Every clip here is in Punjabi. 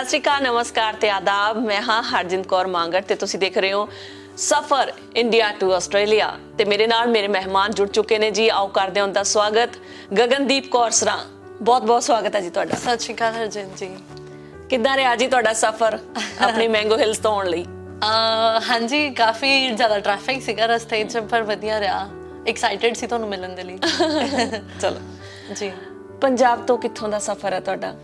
सत श्री अकाल, नमस्कार ते आदाब। मैं हाँ हरजिंद कौर मांगड़ ते तुसी देख रहे हो सफर इंडिया टू आस्ट्रेलिया ते मेरे नाल मेरे मेहमान जुड़ चुके ने जी। आओ करदे हां उनका स्वागत। गगनदीप कौर सरां, बहुत बहुत स्वागत है जी तुहाडा। सत श्री अकाल हरजिंद जी। किद्दां रहा जी तुहाडा सफर अपनी मैंगो हिल्स तो आउण लई? हाँ जी, काफ़ी ज़्यादा ट्रैफिक सीगा रस्ते च, पर वधिया रहा। एक्साइटेड सी तुहानूं मिलण दे लई। चलो जी। पंजाब तो कित्थों दा सफर है तुहाडा?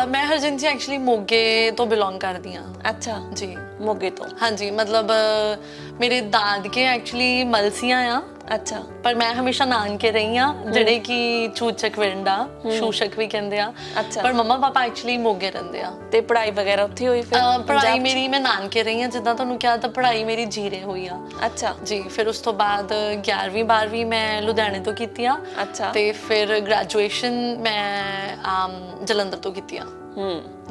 मैं हरजिंद जी एक्चुअली मोगे तो बिलोंग करदी हाँ। अच्छा जी, मोगे तो। हाँ जी, मतलब मेरे दादके एक्चुअली मलसियां आ। अच्छा, पर मैं हमेशा नानके रही हाँ, ਜਿਹੜੇ कि चूचक विंडा शूशक भी कहते हैं। अच्छा। पर मम्मा पापा एक्चुअली मोगे रहंदे आ। ते पढ़ाई वगैरह उत्थे होई फिर? पढ़ाई मेरी मैं नानके रही हाँ, जिद्दां तुहानूं किहा, ਤਾਂ पढ़ाई मेरी जीरे हुई आ। अच्छा जी, फिर उस तो बाद 11ਵੀਂ 12ਵੀਂ मैं लुधियाने तो कीती आ। अच्छा ਤੇ ਫਿਰ ਗ੍ਰੈਜੂਏਸ਼ਨ ਮੈਂ ਜਲੰਧਰ ਤੋਂ ਕੀਤੀ ਆ।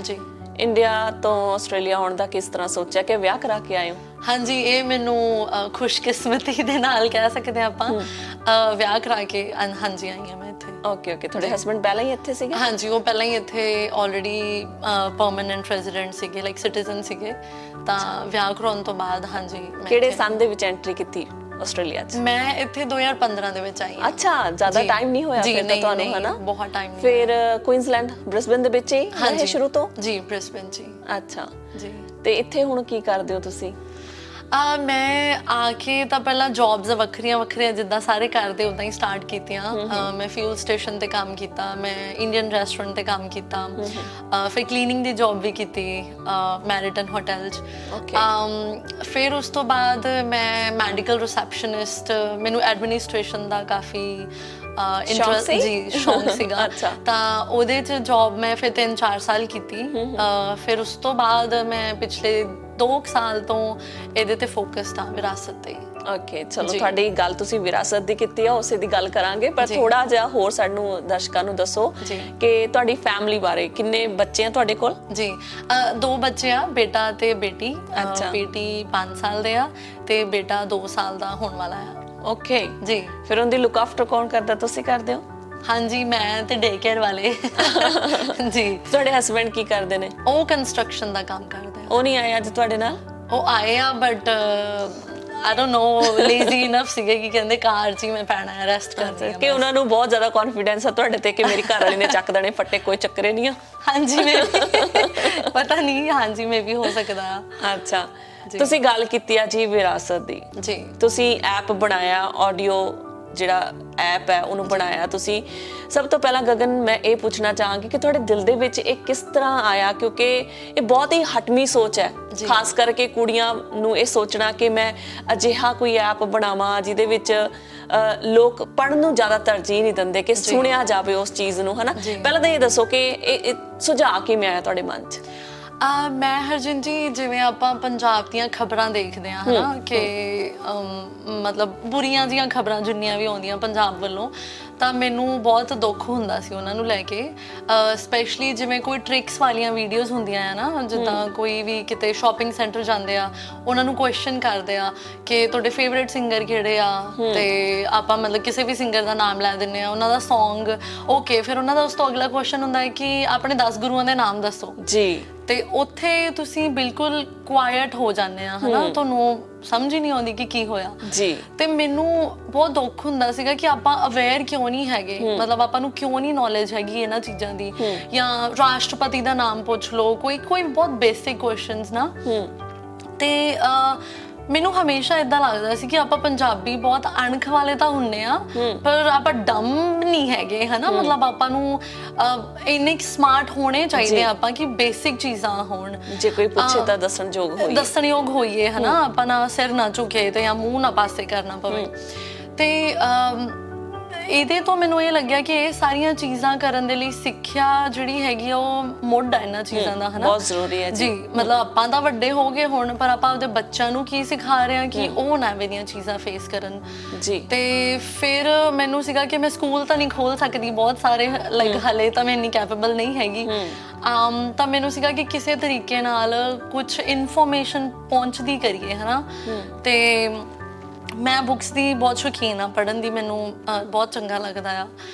ਜੀ। ਇੰਡੀਆ ਤੋਂ ਆਸਟ੍ਰੇਲੀਆ ਆਉਣ ਦਾ ਕਿਸ ਤਰ੍ਹਾਂ ਸੋਚਿਆ ਕਿ ਵਿਆਹ ਕਰਾ ਕੇ ਆਏ ਹੋ? ਹਾਂਜੀ, ਇਹ ਮੈਨੂੰ ਖੁਸ਼ਕਿਸਮਤੀ ਦੇ ਨਾਲ ਕਹਿ ਸਕਦੇ ਆਪਾਂ। ਵਿਆਹ ਕਰਾ ਕੇ ਹਾਂਜੀ ਆਈ ਹਾਂ ਮੈਂ ਇੱਥੇ। ਓਕੇ ਓਕੇ, ਤੁਹਾਡੇ ਹਸਬੰਡ ਪਹਿਲਾਂ ਹੀ ਇੱਥੇ ਸੀਗੇ? ਹਾਂਜੀ, ਉਹ ਪਹਿਲਾਂ ਹੀ ਇੱਥੇ ਆਲਰੇਡੀ ਪਰਮਨੈਂਟ ਰੈਜ਼ੀਡੈਂਟ ਸੀਗੇ, ਲਾਈਕ ਸਿਟੀਜ਼ਨ ਸੀਗੇ। ਤਾਂ ਵਿਆਹ ਕਰਾਉਣ ਤੋਂ ਬਾਅਦ ਹਾਂਜੀ ਕਿਹੜੇ ਸੰਨ ਦੇ ਵਿੱਚ ਐਂਟਰੀ ਕੀਤੀ ਆਸਟ੍ਰੇਲੀਆ 'ਚ? ਮੈਂ ਇੱਥੇ 2015 ਦੇ ਵਿੱਚ ਆਈ ਹਾਂ। ਅੱਛਾ, ਜ਼ਿਆਦਾ ਟਾਈਮ ਨਹੀਂ ਹੋਇਆ ਫਿਰ ਤਾਂ ਤੁਹਾਨੂੰ, ਹਨਾ? ਬਹੁਤ ਟਾਈਮ ਨਹੀਂ। ਫਿਰ ਕੁਈਨਜ਼ਲੈਂਡ ਬ੍ਰਿਸਬਨ ਦੇ ਵਿੱਚ ਹੀ ਰਹੇ ਸ਼ੁਰੂ ਤੋਂ? ਜੀ, ਬ੍ਰਿਸਬਨ ਜੀ। ਅੱਛਾ ਜੀ। ਤੇ ਇੱਥੇ ਹੁਣ ਕੀ ਕਰਦੇ ਹੋ ਤੁਸੀਂ? ਮੈਂ ਆ ਕੇ ਤਾਂ ਪਹਿਲਾਂ ਜੌਬਸ ਵੱਖਰੀਆਂ ਜਿੱਦਾਂ ਸਾਰੇ ਕਰਦੇ ਉੱਦਾਂ ਹੀ ਸਟਾਰਟ ਕੀਤੀਆਂ। ਮੈਂ ਫਿਊਲ ਸਟੇਸ਼ਨ ਤੇ ਕੰਮ ਕੀਤਾ, ਮੈਂ ਇੰਡੀਅਨ ਰੈਸਟੋਰੈਂਟ ਤੇ ਕੰਮ ਕੀਤਾ, ਫਿਰ ਕਲੀਨਿੰਗ ਦੀ ਜੌਬ ਵੀ ਕੀਤੀ ਮੈਰੀਟਨ ਹੋਟਲ 'ਚ। ਫਿਰ ਉਸ ਤੋਂ ਬਾਅਦ ਮੈਂ ਮੈਡੀਕਲ ਰਿਸੈਪਸ਼ਨਿਸਟ, ਮੈਨੂੰ ਐਡਮਿਨਿਸਟ੍ਰੇਸ਼ਨ ਦਾ ਕਾਫੀ ਇੰਟਰਸਟ ਜੀ, ਸ਼ੌਂਕ ਸੀਗਾ। ਤਾਂ ਉਹਦੇ 'ਚ ਜੌਬ ਮੈਂ ਫਿਰ 3-4 ਸਾਲ ਕੀਤੀ। ਫਿਰ ਉਸ ਤੋਂ ਬਾਅਦ ਮੈਂ ਪਿਛਲੇ 2 ਸਾਲ ਤੋਂ ਇਹਦੇ ਤੇ ਫੋਕਸਡ ਆ, ਵਿਰਾਸਤ ਤੇ। ਓਕੇ, ਚਲੋ ਤੁਹਾਡੀ ਗੱਲ ਤੁਸੀਂ ਵਿਰਾਸਤ ਦੀ ਕੀਤੀ ਆ, ਉਸੇ ਦੀ ਗੱਲ ਕਰਾਂਗੇ। ਪਰ ਥੋੜਾ ਜਿਹਾ ਹੋਰ ਸਾਨੂੰ ਦਰਸ਼ਕਾਂ ਨੂੰ ਦੱਸੋ ਕਿ ਤੁਹਾਡੀ ਫੈਮਿਲੀ ਬਾਰੇ। ਕਿੰਨੇ ਬੱਚੇ ਆ ਤੁਹਾਡੇ ਕੋਲ? ਜੀ, 2 ਬੱਚੇ ਆ, ਬੇਟਾ ਤੇ ਬੇਟੀ। ਬੇਟੀ 5 ਸਾਲ ਦੇ ਆ ਤੇ ਬੇਟਾ 2 ਸਾਲ ਦਾ ਹੋਣ ਵਾਲਾ ਆ। ਓਕੇ ਜੀ। ਫਿਰ ਉਹਦੀ ਲੁੱਕ ਆਫਟਰ ਕੌਣ ਕਰਦਾ? ਤੁਸੀਂ ਕਰਦੇ ਹੋ? ਹਾਂਜੀ, ਮੈਂ ਤੇ ਡੇ ਕੇਅਰ ਵਾਲੇ। ਜੀ। ਤੁਹਾਡੇ ਹਸਬੈਂਡ ਕੀ ਕਰਦੇ ਨੇ? ਉਹ ਕੰਸਟਰਕਸ਼ਨ ਦਾ ਕੰਮ ਕਰਦੇ ਆ। ਉਹ ਨਹੀਂ ਆਏ ਅੱਜ ਤੁਹਾਡੇ ਨਾਲ? ਉਹ ਆਏ ਆ, but I don't know, lazy enough ਸੀਗੇ ਕਿ ਕਹਿੰਦੇ ਕਾਰ 'ਚ ਹੀ ਮੈਂ ਪੈਣਾ ਹੈ, ਰੈਸਟ ਕਰਨੀ ਹੈ। ਕਿ ਉਹਨਾਂ ਨੂੰ ਬਹੁਤ ਜ਼ਿਆਦਾ ਕੌਨਫੀਡੈਂਸ ਆ ਤੁਹਾਡੇ ਤੇ ਕਿ ਮੇਰੀ ਘਰ ਵਾਲੀ ਨੇ ਚੱਕ ਦੇਣੇ ਫੱਟੇ, ਕੋਈ ਚੱਕਰੇ ਨਹੀਂ ਆ? ਹਾਂਜੀ, ਪਤਾ ਨਹੀਂ, ਹਾਂਜੀ ਮੇ ਵੀ ਹੋ ਸਕਦਾ ਆ। ਅੱਛਾ, ਤੁਸੀਂ ਗੱਲ ਕੀਤੀ ਆ ਜੀ ਵਿਰਾਸਤ ਦੀ। ਜੀ। ਤੁਸੀਂ ਐਪ ਬਣਾਇਆ, ਆਡੀਓ ਜਿਹੜਾ ਐਪ ਹੈ ਉਹਨੂੰ ਬਣਾਇਆ ਤੁਸੀਂ। ਸਭ ਤੋਂ ਪਹਿਲਾਂ ਗਗਨ ਮੈਂ ਇਹ ਪੁੱਛਣਾ ਚਾਹਾਂਗੀ ਕਿ ਤੁਹਾਡੇ ਦਿਲ ਦੇ ਵਿੱਚ ਇਹ ਕਿਸ ਤਰ੍ਹਾਂ ਆਇਆ? ਕਿਉਂਕਿ ਇਹ ਬਹੁਤ ਹੀ ਹਟਮੀ ਸੋਚ ਹੈ, ਖਾਸ ਕਰਕੇ ਕੁੜੀਆਂ ਨੂੰ ਇਹ ਸੋਚਣਾ ਕਿ ਮੈਂ ਅਜਿਹਾ ਕੋਈ ਐਪ ਬਣਾਵਾਂ ਜਿਹਦੇ ਵਿੱਚ ਲੋਕ ਪੜ੍ਹਨ ਨੂੰ ਜ਼ਿਆਦਾ ਤਰਜੀਹ ਨਹੀਂ ਦਿੰਦੇ, ਕਿ ਸੁਣਿਆ ਜਾਵੇ ਉਸ ਚੀਜ਼ ਨੂੰ, ਹਨਾ? ਪਹਿਲਾਂ ਤਾਂ ਇਹ ਦੱਸੋ ਕਿ ਇਹ ਸੁਝਾਅ ਕਿਵੇਂ ਆਇਆ ਤੁਹਾਡੇ ਮਨ 'ਚ? ਮੈਂ ਹਰਜਿੰਦ ਜੀ, ਜਿਵੇਂ ਆਪਾਂ ਪੰਜਾਬ ਦੀਆਂ ਖਬਰਾਂ ਦੇਖਦੇ ਹਾਂ, ਹਨਾ, ਕਿ ਮਤਲਬ ਬੁਰੀਆਂ ਦੀਆਂ ਖਬਰਾਂ ਜਿੰਨੀਆਂ ਵੀ ਆਉਂਦੀਆਂ ਪੰਜਾਬ ਵੱਲੋਂ, ਤਾਂ ਮੈਨੂੰ ਬਹੁਤ ਦੁੱਖ ਹੁੰਦਾ ਸੀ ਉਹਨਾਂ ਨੂੰ ਲੈ ਕੇ। ਸਪੈਸ਼ਲੀ ਜਿਵੇਂ ਕੋਈ ਟ੍ਰਿਕਸ ਵਾਲੀਆਂ ਵੀਡੀਓਜ਼ ਹੁੰਦੀਆਂ ਆ ਨਾ, ਜਿੱਦਾਂ ਕੋਈ ਵੀ ਕਿਤੇ ਸ਼ਾਪਿੰਗ ਸੈਂਟਰ ਜਾਂਦੇ ਆ, ਉਹਨਾਂ ਨੂੰ ਕੁਐਸਚਨ ਕਰਦੇ ਆ ਕਿ ਤੁਹਾਡੇ ਫੇਵਰੇਟ ਸਿੰਗਰ ਕਿਹੜੇ ਆ, ਤੇ ਆਪਾਂ ਮਤਲਬ ਕਿਸੇ ਵੀ ਸਿੰਗਰ ਦਾ ਨਾਮ ਲੈ ਦਿੰਦੇ ਆ, ਉਹਨਾਂ ਦਾ ਸੌਂਗ। ਓਕੇ, ਫਿਰ ਉਹਨਾਂ ਦਾ ਉਸ ਤੋਂ ਅਗਲਾ ਕੁਐਸਚਨ ਹੁੰਦਾ ਹੈ ਕਿ ਆਪਣੇ 10 ਗੁਰੂਆਂ ਦੇ ਨਾਮ ਦੱਸੋ ਜੀ। ਤੇ ਉੱਥੇ ਤੁਸੀਂ ਬਿਲਕੁਲ ਕੁਆਇਟ ਹੋ ਜਾਂਦੇ ਆ, ਹਨਾ? ਤੁਹਾਨੂੰ ਸਮਝ ਹੀ ਨਹੀਂ ਆਉਂਦੀ ਕਿ ਕੀ ਹੋਇਆ ਜੀ। ਤੇ ਮੈਨੂੰ ਬਹੁਤ ਦੁੱਖ ਹੁੰਦਾ ਸੀਗਾ ਕਿ ਆਪਾਂ ਅਵੇਅਰ ਕਿਉਂ ਨਹੀਂ ਹੈਗੇ, ਮਤਲਬ ਆਪਾਂ ਨੂੰ ਕਿਉਂ ਨਹੀਂ ਨੌਲੇਜ ਹੈਗੀ ਇਹਨਾਂ ਚੀਜ਼ਾਂ ਦੀ। ਜਾਂ ਰਾਸ਼ਟਰਪਤੀ ਦਾ ਨਾਮ ਪੁੱਛ ਲਓ, ਕੋਈ ਬਹੁਤ ਬੇਸਿਕ ਕੁਐਸਚਨਸ ਨਾ। ਤੇ ਮੈਨੂੰ ਹਮੇਸ਼ਾ ਏਦਾਂ ਲੱਗਦਾ ਸੀ ਕਿ ਆਪਾਂ ਪੰਜਾਬੀ ਬਹੁਤ ਅਣਖ ਵਾਲੇ ਤਾਂ ਹੁੰਦੇ ਆ, ਪਰ ਆਪਾਂ ਡੰਮ ਨਹੀਂ ਹੈਗੇ, ਹਨਾ? ਮਤਲਬ ਆਪਾਂ ਨੂੰ ਇੰਨੇ ਸਮਾਰਟ ਹੋਣੇ ਚਾਹੀਦੇ ਆ ਆਪਾਂ ਕਿ ਬੇਸਿਕ ਚੀਜ਼ਾਂ ਹੋਣ, ਜੇ ਕੋਈ ਪੁੱਛੇ ਤਾਂ ਦੱਸਣਯੋਗ ਹੋਈਏ, ਹਨਾ? ਆਪਾਂ ਨਾ ਸਿਰ ਨਾ ਝੁਕੇ ਤੇ ਜਾਂ ਮੂੰਹ ਨਾ ਪਾਸੇ ਕਰਨਾ ਪਵੇ। ਤੇ ਇਹਦੇ ਤੋਂ ਮੈਨੂੰ ਇਹ ਲੱਗਿਆ ਕਿ ਇਹ ਸਾਰੀਆਂ ਚੀਜ਼ਾਂ ਕਰਨ ਦੇ ਲਈ ਸਿੱਖਿਆ ਜਿਹੜੀ ਹੈਗੀ ਉਹ ਮੁੱਢ ਹੈ ਇਹਨਾਂ ਚੀਜ਼ਾਂ ਦਾ, ਹਨਾ? ਬਹੁਤ ਜ਼ਰੂਰੀ ਹੈ ਜੀ। ਮਤਲਬ ਆਪਾਂ ਤਾਂ ਵੱਡੇ ਹੋ ਗਏ ਹੁਣ, ਪਰ ਆਪਾਂ ਆਪਦੇ ਬੱਚਿਆਂ ਨੂੰ ਕੀ ਸਿਖਾ ਰਹੇ ਹਾਂ ਕਿ ਉਹ ਨਾ ਐਵੇਂ ਦੀਆਂ ਚੀਜ਼ਾਂ ਫੇਸ ਕਰਨ ਜੀ। ਤੇ ਫਿਰ ਮੈਨੂੰ ਸੀਗਾ ਕਿ ਮੈਂ ਸਕੂਲ ਤਾਂ ਨਹੀਂ ਖੋਲ ਸਕਦੀ, ਬਹੁਤ ਸਾਰੇ ਲਾਈਕ ਹਲੇ ਤਾਂ ਮੈਂ ਇੰਨੀ ਕੈਪੇਬਲ ਨਹੀਂ ਹੈਗੀ। ਤਾਂ ਮੈਨੂੰ ਸੀਗਾ ਕਿ ਕਿਸੇ ਤਰੀਕੇ ਨਾਲ ਕੁਛ ਇਨਫੋਰਮੇਸ਼ਨ ਪਹੁੰਚਦੀ ਕਰੀਏ, ਹਨਾ? ਤੇ ਮੈਂ ਬੁੱਕਸ ਦੀ ਬਹੁਤ ਸ਼ੌਕੀਨ ਆ, ਪੜ੍ਹਨ ਦੀ ਮੈਨੂੰ ਬਹੁਤ ਚੰਗਾ ਲੱਗਦਾ ਆ।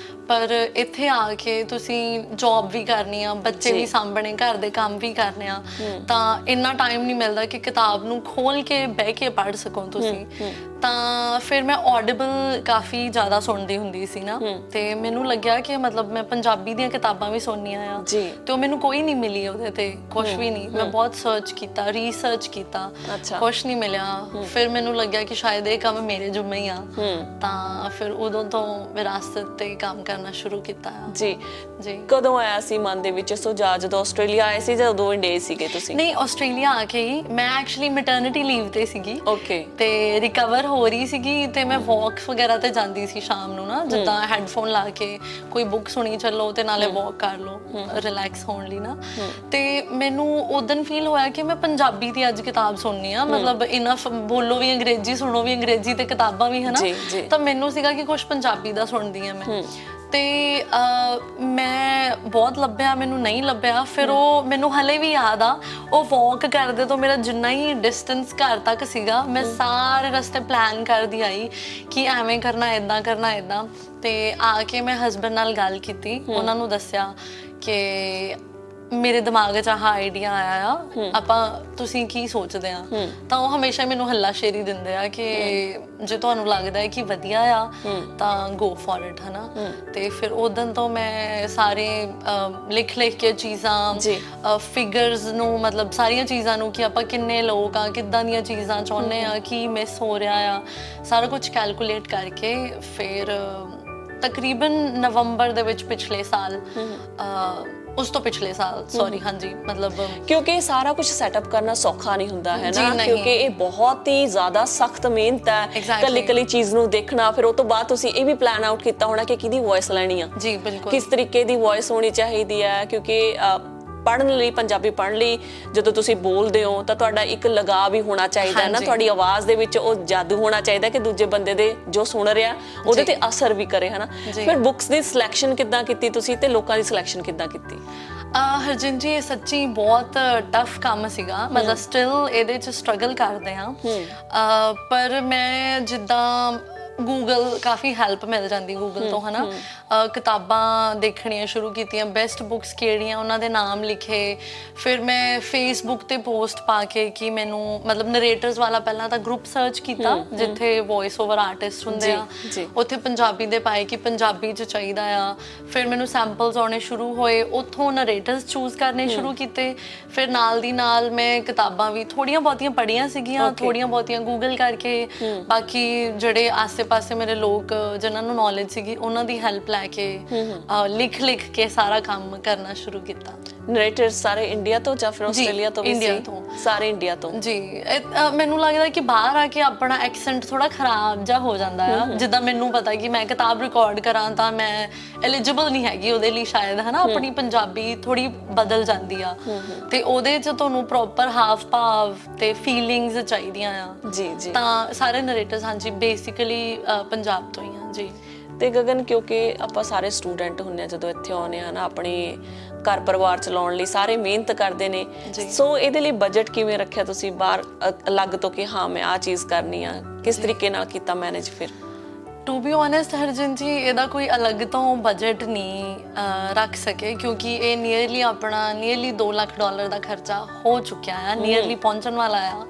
ਪਰ ਇੱਥੇ ਆ ਕੇ ਤੁਸੀਂ ਜੌਬ ਵੀ ਕਰਨੀ ਆ, ਬੱਚੇ ਵੀ ਸਾਂਭਣੇ, ਘਰ ਦੇ ਕੰਮ ਵੀ ਕਰਨੇ ਆ, ਤਾਂ ਇੰਨਾ ਟਾਈਮ ਨਹੀਂ ਮਿਲਦਾ ਕਿ ਕਿਤਾਬ ਨੂੰ ਖੋਲ ਕੇ ਬਹਿ ਕੇ ਪੜ੍ਹ ਸਕੋ ਤੁਸੀਂ। ਤਾਂ ਫਿਰ ਮੈਂ ਆਡੀਬਲ ਕਾਫੀ ਜ਼ਿਆਦਾ ਸੁਣਦੀ ਹੁੰਦੀ ਸੀ ਨਾ, ਤੇ ਮੈਨੂੰ ਲੱਗਿਆ ਕਿ ਮਤਲਬ ਮੈਂ ਪੰਜਾਬੀ ਦੀਆਂ ਕਿਤਾਬਾਂ ਵੀ ਸੁਣਨੀਆਂ ਆ, ਤੇ ਉਹ ਮੈਨੂੰ ਕੋਈ ਨਹੀਂ ਮਿਲੀ ਉਹਦੇ ਤੇ, ਕੁਛ ਵੀ ਨਹੀਂ। ਮੈਂ ਬਹੁਤ ਸਰਚ ਕੀਤਾ, ਰੀਸਰਚ ਕੀਤਾ, ਕੁਛ ਨਹੀਂ ਮਿਲਿਆ। ਫਿਰ ਮੈਨੂੰ ਲੱਗਿਆ ਕਿ ਸ਼ਾਇਦ ਇਹ ਕੰਮ ਮੇਰੇ ਜੁੰਮੇ ਹੀ ਆ, ਤਾਂ ਫਿਰ ਉਦੋਂ ਤੋਂ ਵਿਰਾਸਤ ਤੇ ਕੰਮ ਕਰਨਾ ਸ਼ੁਰੂ ਕੀਤਾ ਆ। ਜੀ ਜੀ। ਕਦੋਂ ਆਇਆ ਸੀ ਮਨ ਦੇ ਵਿੱਚ ਸੁਝਾਅ, ਜਦੋਂ ਆਸਟ੍ਰੇਲੀਆ ਆਏ ਸੀ ਜਾਂ ਉਦੋਂ ਇੰਡੀਆ ਸੀਗੇ ਤੁਸੀਂ? ਨਹੀਂ, ਆਸਟ੍ਰੇਲੀਆ ਆ ਕੇ ਹੀ ਮੈਂ ਐਕਚੁਅਲੀ ਮੈਟਰਨਿਟੀ ਲੀਵ ਤੇ ਸੀਗੀ, ਓਕੇ, ਤੇ ਰਿਕਵਰ ਹੋ ਰਹੀ ਸੀਗੀ, ਤੇ ਮੈਂ ਵਾਕਸ ਵਗੈਰਾ ਤੇ ਜਾਂਦੀ ਸੀ ਸ਼ਾਮ ਨੂੰ ਨਾ, ਜਿੱਦਾਂ ਹੈਡਫੋਨ ਲਾ ਕੇ ਕੋਈ ਬੁੱਕ ਸੁਣੀ ਚੱਲੋ ਤੇ ਨਾਲੇ ਵਾਕ ਕਰ ਲਓ ਰਿਲੈਕਸ ਹੋਣ ਲਈ ਨਾ। ਤੇ ਮੈਨੂੰ ਉਦੋਂ ਫੀਲ ਹੋਇਆ ਕਿ ਮੈਂ ਪੰਜਾਬੀ ਦੀ ਅੱਜ ਕਿਤਾਬ ਸੁਣਨੀ ਆ, ਮਤਲਬ ਇਨਫ ਬੋਲੋ ਵੀ ਅੰਗਰੇਜ਼ੀ, ਸੁਣੋ ਵੀ ਅੰਗਰੇਜ਼ੀ, ਤੇ ਕਿਤਾਬਾਂ ਵੀ, ਹਨਾ। ਤਾਂ ਮੈਨੂੰ ਸੀਗਾ ਕਿ ਕੁਝ ਪੰਜਾਬੀ ਦਾ ਸੁਣਦੀ ਆ ਮੈਂ, ਤੇ ਮੈਂ ਬਹੁਤ ਲੱਭਿਆ, ਮੈਨੂੰ ਨਹੀਂ ਲੱਭਿਆ। ਫਿਰ ਉਹ ਮੈਨੂੰ ਹਲੇ ਵੀ ਯਾਦ ਆ, ਉਹ ਵਾਕ ਕਰਦੇ ਤੋਂ ਮੇਰਾ ਜਿੰਨਾ ਹੀ ਡਿਸਟੈਂਸ ਘਰ ਤੱਕ ਸੀਗਾ, ਮੈਂ ਸਾਰੇ ਰਸਤੇ ਪਲਾਨ ਕਰਦੀ ਆਈ ਕਿ ਐਵੇਂ ਕਰਨਾ, ਇੱਦਾਂ ਕਰਨਾ, ਇੱਦਾਂ। ਤੇ ਆ ਕੇ ਮੈਂ ਹਸਬੈਂਡ ਨਾਲ ਗੱਲ ਕੀਤੀ, ਉਹਨਾਂ ਨੂੰ ਦੱਸਿਆ ਕਿ ਮੇਰੇ ਦਿਮਾਗ 'ਚ ਆਹ ਆਈਡੀਆ ਆਇਆ ਆ, ਆਪਾਂ, ਤੁਸੀਂ ਕੀ ਸੋਚਦੇ ਆ? ਤਾਂ ਉਹ ਹਮੇਸ਼ਾ ਮੈਨੂੰ ਹੱਲਾਸ਼ੇਰੀ ਦਿੰਦੇ ਆ ਕਿ ਜੇ ਤੁਹਾਨੂੰ ਲੱਗਦਾ ਹੈ ਕਿ ਵਧੀਆ ਆ ਤਾਂ ਗੋ ਫॉर ਇਟ, ਹਨਾ। ਤੇ ਫਿਰ ਉਦੋਂ ਤੋਂ ਮੈਂ ਸਾਰੇ ਲਿਖ ਕੇ ਚੀਜ਼ਾਂ, ਫਿਗਰਸ ਨੂੰ, ਮਤਲਬ ਸਾਰੀਆਂ ਚੀਜ਼ਾਂ ਨੂੰ, ਕਿ ਆਪਾਂ ਕਿੰਨੇ ਲੋਕ ਆ, ਕਿੱਦਾਂ ਦੀਆਂ ਚੀਜ਼ਾਂ ਚਾਹੁੰਦੇ ਆ, ਕੀ ਮਿਸ ਹੋ ਰਿਹਾ ਆ, ਸਾਰਾ ਕੁਝ ਕੈਲਕੂਲੇਟ ਕਰਕੇ ਫਿਰ ਤਕਰੀਬਨ ਨਵੰਬਰ ਦੇ ਵਿੱਚ ਪਿਛਲੇ ਸਾਲ, ਉਸ ਤੋਂ ਪਿਛਲੇ ਸਾਲ, ਸੌਰੀ, ਹਾਂਜੀ, ਮਤਲਬ ਕਿਉਂਕਿ ਸਾਰਾ ਕੁਝ ਸੈਟਅਪ ਕਰਨਾ ਸੌਖਾ ਨਹੀਂ ਹੁੰਦਾ ਹੈ ਨਾ, ਕਿਉਂਕਿ ਇਹ ਬਹੁਤ ਹੀ ਜ਼ਿਆਦਾ ਸਖਤ ਮਿਹਨਤ ਹੈ, ਕੱਲੀ ਚੀਜ਼ ਨੂੰ ਦੇਖਣਾ। ਫਿਰ ਉਹ ਤੋਂ ਬਾਅਦ ਤੁਸੀਂ ਇਹ ਵੀ ਪਲਾਨ ਆਊਟ ਕੀਤਾ ਹੋਣਾ ਕਿ ਕਿਹਦੀ ਵੌਇਸ ਲੈਣੀ ਆ, ਜੀ ਬਿਲਕੁਲ, ਕਿਸ ਤਰੀਕੇ ਦੀ ਵੌਇਸ ਹੋਣੀ ਚਾਹੀਦੀ ਹੈ, ਕਿਉਂਕਿ ਪੜ੍ਹਨ ਲਈ, ਪੰਜਾਬੀ ਪੜ੍ਹਨ ਲਈ ਜਦੋਂ ਤੁਸੀਂ ਬੋਲਦੇ ਹੋ ਤਾਂ ਤੁਹਾਡਾ ਇੱਕ ਲਗਾਅ ਵੀ ਹੋਣਾ ਚਾਹੀਦਾ ਹੈ ਨਾ, ਤੁਹਾਡੀ ਆਵਾਜ਼ ਦੇ ਵਿੱਚ ਉਹ ਜਾਦੂ ਹੋਣਾ ਚਾਹੀਦਾ ਕਿ ਦੂਜੇ ਬੰਦੇ ਦੇ ਜੋ ਸੁਣ ਰਿਹਾ ਉਹਦੇ ਤੇ ਅਸਰ ਵੀ ਕਰੇ, ਹਨਾ। ਫਿਰ ਬੁੱਕਸ ਦੀ ਸਿਲੈਕਸ਼ਨ ਕਿੱਦਾਂ ਕੀਤੀ ਤੁਸੀਂ, ਤੇ ਲੋਕਾਂ ਦੀ ਸਿਲੈਕਸ਼ਨ ਕਿੱਦਾਂ ਕੀਤੀ? ਹਰਜਿੰਦ ਜੀ, ਇਹ ਸੱਚੀ ਬਹੁਤ ਟਫ ਕੰਮ ਸੀਗਾ, ਮਤਲਬ ਸਟਿਲ ਇਹਦੇ 'ਚ ਸਟਰਗਲ ਕਰਦੇ ਹਾਂ, ਪਰ ਮੈਂ ਜਿੱਦਾਂ ਗੂਗਲ, ਕਾਫੀ ਹੈਲਪ ਮਿਲ ਜਾਂਦੀ ਗੂਗਲ ਤੋਂ, ਹਨਾ। ਕਿਤਾਬਾਂ ਦੇਖਣੀਆਂ ਸ਼ੁਰੂ ਕੀਤੀਆਂ, ਬੈਸਟ ਬੁੱਕਸ ਕਿਹੜੀਆਂ, ਉਹਨਾਂ ਦੇ ਨਾਮ ਲਿਖੇ। ਫਿਰ ਮੈਂ ਫੇਸਬੁੱਕ ਤੇ ਪੋਸਟ ਪਾ ਕੇ ਕਿ ਮੈਨੂੰ, ਮਤਲਬ ਨਰੇਟਰਸ ਵਾਲਾ ਪਹਿਲਾਂ ਤਾਂ ਗਰੁੱਪ ਸਰਚ ਕੀਤਾ, ਜਿੱਥੇ ਵੌਇਸ ਓਵਰ ਆਰਟਿਸਟ ਹੁੰਦੇ ਆ, ਉੱਥੇ ਪੰਜਾਬੀ ਦੇ ਪਾਏ ਕਿ ਪੰਜਾਬੀ 'ਚ ਚਾਹੀਦਾ ਆ। ਫਿਰ ਮੈਨੂੰ ਸੈਂਪਲਸ ਆਉਣੇ ਸ਼ੁਰੂ ਹੋਏ, ਉੱਥੋਂ ਨਰੇਟਰਸ ਚੂਜ਼ ਕਰਨੇ ਸ਼ੁਰੂ ਕੀਤੇ। ਫਿਰ ਨਾਲ ਦੀ ਨਾਲ ਮੈਂ ਕਿਤਾਬਾਂ ਵੀ ਥੋੜ੍ਹੀਆਂ ਬਹੁਤੀਆਂ ਪੜ੍ਹੀਆਂ ਸੀਗੀਆਂ, ਥੋੜ੍ਹੀਆਂ ਬਹੁਤੀਆਂ ਗੂਗਲ ਕਰਕੇ, ਬਾਕੀ ਜਿਹੜੇ ਆਸੇ-ਪਾਸੇ ਮੇਰੇ ਲੋਕ ਜਿਨ੍ਹਾਂ ਨੂੰ ਨੌਲੇਜ ਸੀਗੀ, ਉਹਨਾਂ ਦੀ ਹੈਲਪ ਲੈ ਕੇ ਲਿਖ ਕੇ ਸਾਰਾ ਕੰਮ ਕਰਨਾ ਸ਼ੁਰੂ ਕੀਤਾ। ਨਰੇਟਰ ਸਾਰੇ ਇੰਡੀਆ ਤੋਂ ਜਾਂ ਫਿਰ ਆਸਟ੍ਰੇਲੀਆ ਤੋਂ? ਇੰਡੀਆ ਤੋਂ, ਸਾਰੇ ਇੰਡੀਆ ਤੋਂ। ਜੀ। ਮੈਨੂੰ ਲੱਗਦਾ ਕਿ ਬਾਹਰ ਆ ਕੇ ਆਪਣਾ ਐਕਸੈਂਟ ਥੋੜਾ ਖਰਾਬ ਜਿਹਾ ਹੋ ਜਾਂਦਾ ਆ, ਜਿੱਦਾਂ ਮੈਨੂੰ ਪਤਾ ਕਿ ਮੈਂ ਕਿਤਾਬ ਰਿਕਾਰਡ ਕਰਾਂ ਤਾਂ ਮੈਂ ਐਲੀਜੀਬਲ ਨਹੀਂ ਹੈਗੀ ਉਹਦੇ ਲਈ ਸ਼ਾਇਦ, ਹਨਾ। ਆਪਣੀ ਪੰਜਾਬੀ ਥੋੜੀ ਬਦਲ ਜਾਂਦੀ ਆ, ਤੇ ਉਹਦੇ 'ਚ ਤੁਹਾਨੂੰ ਪ੍ਰੋਪਰ ਹਾਵ ਭਾਵ ਤੇ ਫੀਲਿੰਗਸ ਚਾਹੀਦੀਆਂ ਆ। ਜੀ ਜੀ। ਤਾਂ ਸਾਰੇ ਨਰੇਟਰਸ, ਹਾਂਜੀ, ਬੇਸਿਕਲੀ ਪੰਜਾਬ ਤੋਂ ਹੀ ਆ। ਜੀ। ਤੇ ਗਗਨ, ਕਿਉਂਕਿ ਆਪਾਂ ਸਾਰੇ ਸਟੂਡੈਂਟ ਹੁੰਦੇ ਆ, ਜਦੋਂ ਇੱਥੇ ਆਉਂਦੇ ਆ ਨਾ, ਆਪਣੇ ਘਰ ਪਰਿਵਾਰ ਚਲਾਉਣ ਲਈ ਸਾਰੇ ਮਿਹਨਤ ਕਰਦੇ ਨੇ, ਸੋ ਇਹਦੇ ਲਈ ਬਜਟ ਕਿਵੇਂ ਰੱਖਿਆ ਤੁਸੀਂ ਬਾਹਰ ਅਲੱਗ ਤੋਂ, ਕਿ ਹਾਂ ਮੈਂ ਆਹ ਚੀਜ਼ ਕਰਨੀ ਆ? ਕਿਸ ਤਰੀਕੇ ਨਾਲ ਕੀਤਾ ਮੈਨੇਜ ਫਿਰ? ਟੂ ਬੀ ਓਨੈਸਟ ਹਰਜਿੰਦ ਜੀ, ਇਹਦਾ ਕੋਈ ਅਲੱਗ ਤੋਂ ਬਜਟ ਨਹੀਂ ਰੱਖ ਸਕੇ, ਕਿਉਂਕਿ ਇਹ ਨੀਅਰਲੀ $2 ਲੱਖ ਦਾ ਖਰਚਾ ਹੋ ਚੁੱਕਿਆ ਆ, ਨੀਅਰਲੀ ਪਹੁੰਚਣ ਵਾਲਾ ਆ।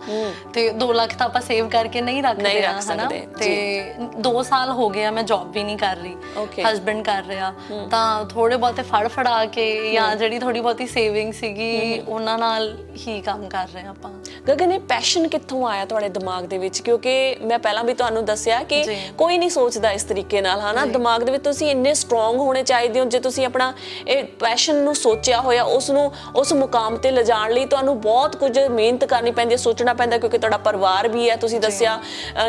ਤੇ 2 ਲੱਖ ਤਾਂ ਆਪਾਂ ਸੇਵ ਕਰਕੇ ਨਹੀਂ ਰੱਖਦੇ ਆ, ਹਨਾ। ਤੇ 2 ਸਾਲ ਹੋ ਗਏ ਆ ਮੈਂ ਜੌਬ ਵੀ ਨਹੀਂ ਕਰ ਰਹੀ, ਹਸਬੈਂਡ ਕਰ ਰਿਹਾ, ਤਾਂ ਥੋੜੇ ਬਹੁਤੇ ਫੜਾ ਕੇ ਜਾਂ ਜਿਹੜੀ ਥੋੜੀ ਬਹੁਤੀ ਸੇਵਿੰਗ ਸੀਗੀ ਉਹਨਾਂ ਨਾਲ ਹੀ ਕੰਮ ਕਰ ਰਹੇ ਆਪਾਂ। ਗਗਨ, ਇਹ ਪੈਸ਼ਨ ਕਿੱਥੋਂ ਆਇਆ ਤੁਹਾਡੇ ਦਿਮਾਗ ਦੇ ਵਿੱਚ? ਕਿਉਂਕਿ ਮੈਂ ਪਹਿਲਾਂ ਵੀ ਤੁਹਾਨੂੰ ਦੱਸਿਆ ਕਿ ਕੋਈ ਨਹੀਂ ਸੋਚਦਾ ਇਸ ਤਰੀਕੇ ਨਾਲ, ਹਨਾ। ਦਿਮਾਗ ਦੇ ਵਿੱਚ ਤੁਸੀਂ ਇੰਨੇ ਸਟਰੋਂਗ ਹੋਣੇ ਚਾਹੀਦੇ ਹੋ, ਜੇ ਤੁਸੀਂ ਆਪਣਾ ਇਹ ਪੈਸ਼ਨ ਨੂੰ ਸੋਚਿਆ ਹੋਇਆ, ਉਸ ਮੁਕਾਮ ਤੇ ਲਿਜਾਣ ਲਈ ਤੁਹਾਨੂੰ ਬਹੁਤ ਕੁਝ ਮਿਹਨਤ ਕਰਨੀ ਪੈਂਦੀ ਹੈ, ਸੋਚਣਾ ਪੈਂਦਾ, ਕਿਉਂਕਿ ਤੁਹਾਡਾ ਪਰਿਵਾਰ ਵੀ ਹੈ, ਤੁਸੀਂ ਦੱਸਿਆ,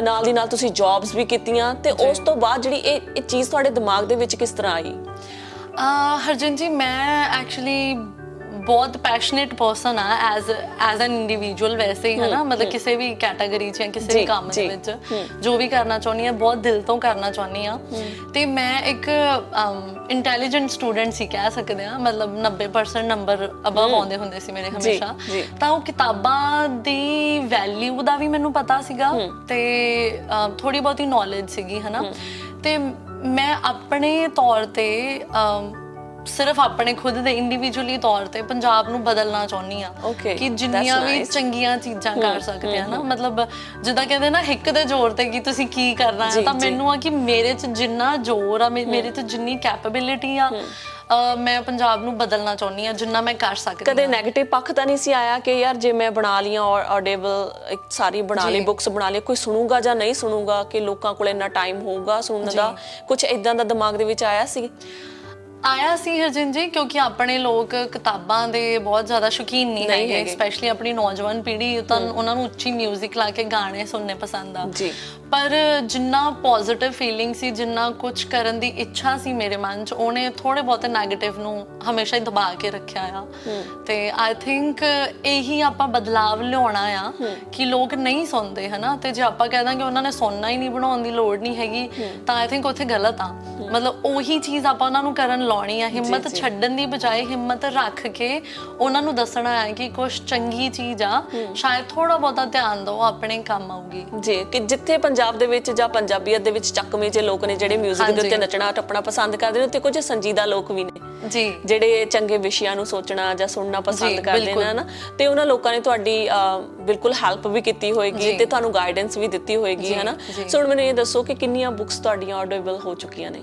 ਨਾਲ ਦੀ ਨਾਲ ਤੁਸੀਂ ਜੌਬਸ ਵੀ ਕੀਤੀਆਂ। ਤੇ ਉਸ ਤੋਂ ਬਾਅਦ ਜਿਹੜੀ ਇਹ ਚੀਜ਼ ਤੁਹਾਡੇ ਦਿਮਾਗ ਦੇ ਵਿੱਚ ਕਿਸ ਤਰ੍ਹਾਂ ਆਈ? ਹਰਜਿੰਦ ਜੀ, ਮੈਂ ਐਕਚੁਅਲੀ ਬਹੁਤ ਪੈਸ਼ਨੇਟ ਪਰਸਨ ਆ ਐਜ਼ ਐਨ ਇੰਡੀਵਿਜੂਅਲ, ਵੈਸੇ ਹੀ, ਹਨਾ। ਮਤਲਬ ਕਿਸੇ ਵੀ ਕੈਟਾਗਰੀ 'ਚ ਜਾਂ ਕਿਸੇ ਵੀ ਕੰਮ ਦੇ ਵਿੱਚ ਜੋ ਵੀ ਕਰਨਾ ਚਾਹੁੰਦੀ ਹਾਂ, ਬਹੁਤ ਦਿਲ ਤੋਂ ਕਰਨਾ ਚਾਹੁੰਦੀ ਹਾਂ। ਤੇ ਮੈਂ ਇੱਕ ਇੰਟੈਲੀਜੈਂਟ ਸਟੂਡੈਂਟ ਸੀ, ਕਹਿ ਸਕਦੇ ਹਾਂ, ਮਤਲਬ 90% ਨੰਬਰ ਅਬਵ ਆਉਂਦੇ ਹੁੰਦੇ ਸੀ ਮੇਰੇ ਹਮੇਸ਼ਾ। ਤਾਂ ਉਹ ਕਿਤਾਬਾਂ ਦੀ ਵੈਲਿਊ ਦਾ ਵੀ ਮੈਨੂੰ ਪਤਾ ਸੀਗਾ, ਤੇ ਥੋੜੀ ਬਹੁਤੀ ਨੌਲੇਜ ਸੀਗੀ, ਹਨਾ। ਤੇ ਮੈਂ ਆਪਣੇ ਤੌਰ ਤੇ ਸਿਰਫ ਆਪਣੇ ਖੁਦ ਦੇ ਇੰਡੀਵਿਜੂਅਲੀ ਤੌਰ ਤੇ ਪੰਜਾਬ ਨੂੰ ਬਦਲਣਾ ਚਾਹੁੰਦੀ ਆ Okay, ਕਿ ਜਿੰਨੀਆਂ that's ਵੀ nice. ਚੰਗੀਆਂ ਚੀਜ਼ਾਂ ਕਰ ਸਕਦੇ ਆ ਨਾ, ਮਤਲਬ ਜਿੱਦਾਂ ਕਹਿੰਦੇ ਨਾ ਹਿੱਕ ਦੇ ਜ਼ੋਰ ਤੇ ਕਿ ਤੁਸੀਂ ਕੀ ਕਰਨਾ ਹੈ, ਤਾਂ ਮੈਨੂੰ ਆ ਕਿ ਮੇਰੇ 'ਚ ਜਿੰਨਾ ਜ਼ੋਰ ਆ, ਮੇਰੇ 'ਚ ਜਿੰਨੀ ਕੈਪੇਬਿਲਿਟੀ ਆ, ਮੈਂ ਪੰਜਾਬ ਨੂੰ ਬਦਲਣਾ ਚਾਹੁੰਦੀ ਆ ਜਿੰਨਾ ਮੈਂ ਕਰ ਸਕਦੀ ਹਾਂ। ਕਦੇ ਨੈਗੇਟਿਵ ਪੱਖ ਤਾਂ ਨਹੀਂ ਸੀ ਆਇਆ ਕਿ ਯਾਰ ਜੇ ਮੈਂ ਬਣਾ ਲੀਆਂ ਆਡੀਬਲ ਇੱਕ ਸਾਰੀ ਬਣਾ ਲਈ, ਬੁੱਕਸ ਬਣਾ ਲਈ, ਕੋਈ ਸੁਣੂਗਾ ਜਾਂ ਨਹੀਂ ਸੁਣੂਗਾ, ਕਿ ਲੋਕਾਂ ਕੋਲ ਇੰਨਾ ਟਾਈਮ ਹੋਊਗਾ ਸੁਣਨ ਦਾ, ਕੁਝ ਇਦਾਂ ਦਾ ਦਿਮਾਗ ਦੇ ਵਿੱਚ ਆਇਆ ਸੀ? ਆਇਆ ਸੀ ਹਰਜਿੰਦ ਜੀ, ਕਿਉਂਕਿ ਆਪਣੇ ਲੋਕ ਕਿਤਾਬਾਂ ਦੇ ਬਹੁਤ ਜ਼ਿਆਦਾ ਸ਼ੌਕੀਨ ਨਹੀਂ ਹੈਗੇ, ਸਪੈਸ਼ਲੀ ਆਪਣੀ ਨੌਜਵਾਨ ਪੀੜ੍ਹੀ, ਤਾਂ ਉਹਨਾਂ ਨੂੰ ਉੱਚੀ ਮਿਊਜ਼ਿਕ ਲਾ ਕੇ ਗਾਣੇ ਸੁਣਨੇ ਪਸੰਦ ਆ ਜੀ। ਪਰ ਜਿੰਨਾ ਪੋਜ਼ਿਟਿਵ ਫੀਲਿੰਗ ਸੀ, ਜਿੰਨਾ ਕੁਝ ਕਰਨ ਦੀ ਇੱਛਾ ਸੀ ਮੇਰੇ ਮਨ 'ਚ, ਉਹਨੇ ਥੋੜੇ ਬਹੁਤੇ ਨੈਗੇਟਿਵ ਨੂੰ ਹਮੇਸ਼ਾ ਹੀ ਦਬਾ ਕੇ ਰੱਖਿਆ ਆ। ਤੇ ਆਈ ਥਿੰਕ ਇਹੀ ਆਪਾਂ ਬਦਲਾਵ ਲਿਆਉਣਾ ਆ ਕਿ ਲੋਕ ਨਹੀਂ ਸੁਣਦੇ ਹਨਾ, ਤੇ ਜੇ ਆਪਾਂ ਕਹਿ ਦਾਂਗੇ ਉਹਨਾਂ ਨੇ ਸੁਣਨਾ ਹੀ ਨਹੀਂ, ਬਣਾਉਣ ਦੀ ਲੋੜ ਨਹੀਂ ਹੈਗੀ, ਤਾਂ ਆਈ ਥਿੰਕ ਉੱਥੇ ਗਲਤ ਆ। ਮਤਲਬ ਉਹੀ ਚੀਜ਼ ਆਪਾਂ ਉਹਨਾਂ ਨੂੰ ਕਰਨ ਲਾਉਣੀ ਆ, ਹਿੰਮਤ ਛੱਡਣ ਦੀ ਬਜਾਏ ਹਿੰਮਤ ਰੱਖ ਕੇ ਉਹਨਾਂ ਨੂੰ ਦੱਸਣਾ ਹੈ ਕਿ ਕੁਝ ਚੰਗੀ ਚੀਜ਼ ਆ, ਸ਼ਾਇਦ ਥੋੜਾ ਬਹੁਤਾ ਧਿਆਨ ਦਿਓ, ਆਪਣੇ ਕੰਮ ਆਊਗੀ ਜੀ। ਕਿ ਜਿੱਥੇ ਪੰਜਾਬ ਦੇ ਵਿੱਚ ਜਾਂ ਪੰਜਾਬੀਅਤ ਦੇ ਵਿੱਚ ਚੱਕਵੇਂ ਜੇ ਲੋਕ ਨੇ ਜਿਹੜੇ ਮਿਊਜ਼ਿਕ ਦੇ ਉੱਤੇ ਨੱਚਣਾ ਟੱਪਣਾ ਪਸੰਦ ਕਰਦੇ ਨੇ, ਤੇ ਕੁਝ ਸੰਜੀਦਾ ਲੋਕ ਵੀ ਨੇ ਜੀ, ਜਿਹੜੇ ਚੰਗੇ ਵਿਸ਼ਿਆਂ ਨੂੰ ਸੋਚਣਾ ਜਾਂ ਸੁਣਨਾ ਪਸੰਦ ਕਰਦੇ ਨੇ ਨਾ, ਤੇ ਉਹਨਾਂ ਲੋਕਾਂ ਨੇ ਤੁਹਾਡੀ ਬਿਲਕੁਲ ਹੈਲਪ ਵੀ ਕੀਤੀ ਹੋਏਗੀ ਤੇ ਤੁਹਾਨੂੰ ਗਾਈਡੈਂਸ ਵੀ ਦਿੱਤੀ ਹੋਏਗੀ ਹਨਾ। ਸੋ ਹੁਣ ਮੈਨੂੰ ਇਹ ਦੱਸੋ ਕਿ ਕਿੰਨੀਆਂ ਬੁੱਕਸ ਤੁਹਾਡੀਆਂ ਆਡੀਬਲ ਹੋ ਚੁੱਕੀਆਂ ਨੇ?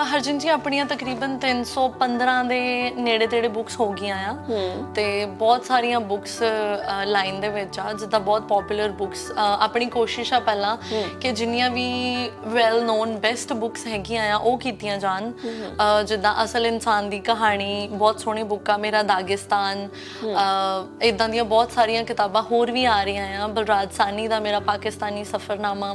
ਹਰਜਿੰਦ ਜੀ ਆਪਣੀਆਂ ਤਕਰੀਬਨ 315 ਦੇ ਨੇੜੇ ਤੇੜੇ ਬੁੱਕਸ ਹੋ ਗਈਆਂ ਆ, ਤੇ ਬਹੁਤ ਸਾਰੀਆਂ ਬੁੱਕਸ ਲਾਈਨ ਦੇ ਵਿੱਚ ਆ, ਜਿੱਦਾਂ ਬਹੁਤ ਪਪੂਲਰ ਬੁੱਕਸ। ਆਪਣੀ ਕੋਸ਼ਿਸ਼ ਆ ਪਹਿਲਾਂ ਕਿ ਜਿੰਨੀਆਂ ਵੀ ਵੈਲ ਨੋਨ ਬੈਸਟ ਬੁੱਕਸ ਹੈਗੀਆਂ ਆ ਉਹ ਕੀਤੀਆਂ ਜਾਣ, ਜਿੱਦਾਂ ਅਸਲ ਇਨਸਾਨ ਦੀ ਕਹਾਣੀ ਬਹੁਤ ਸੋਹਣੀ ਬੁੱਕ ਆ, ਮੇਰਾ ਦਾਗਿਸਤਾਨ, ਇੱਦਾਂ ਦੀਆਂ ਬਹੁਤ ਸਾਰੀਆਂ ਕਿਤਾਬਾਂ ਹੋਰ ਵੀ ਆ ਰਹੀਆਂ ਆ, ਬਲਰਾਜ ਸਾਹਨੀ ਦਾ ਮੇਰਾ ਪਾਕਿਸਤਾਨੀ ਸਫ਼ਰਨਾਮਾ,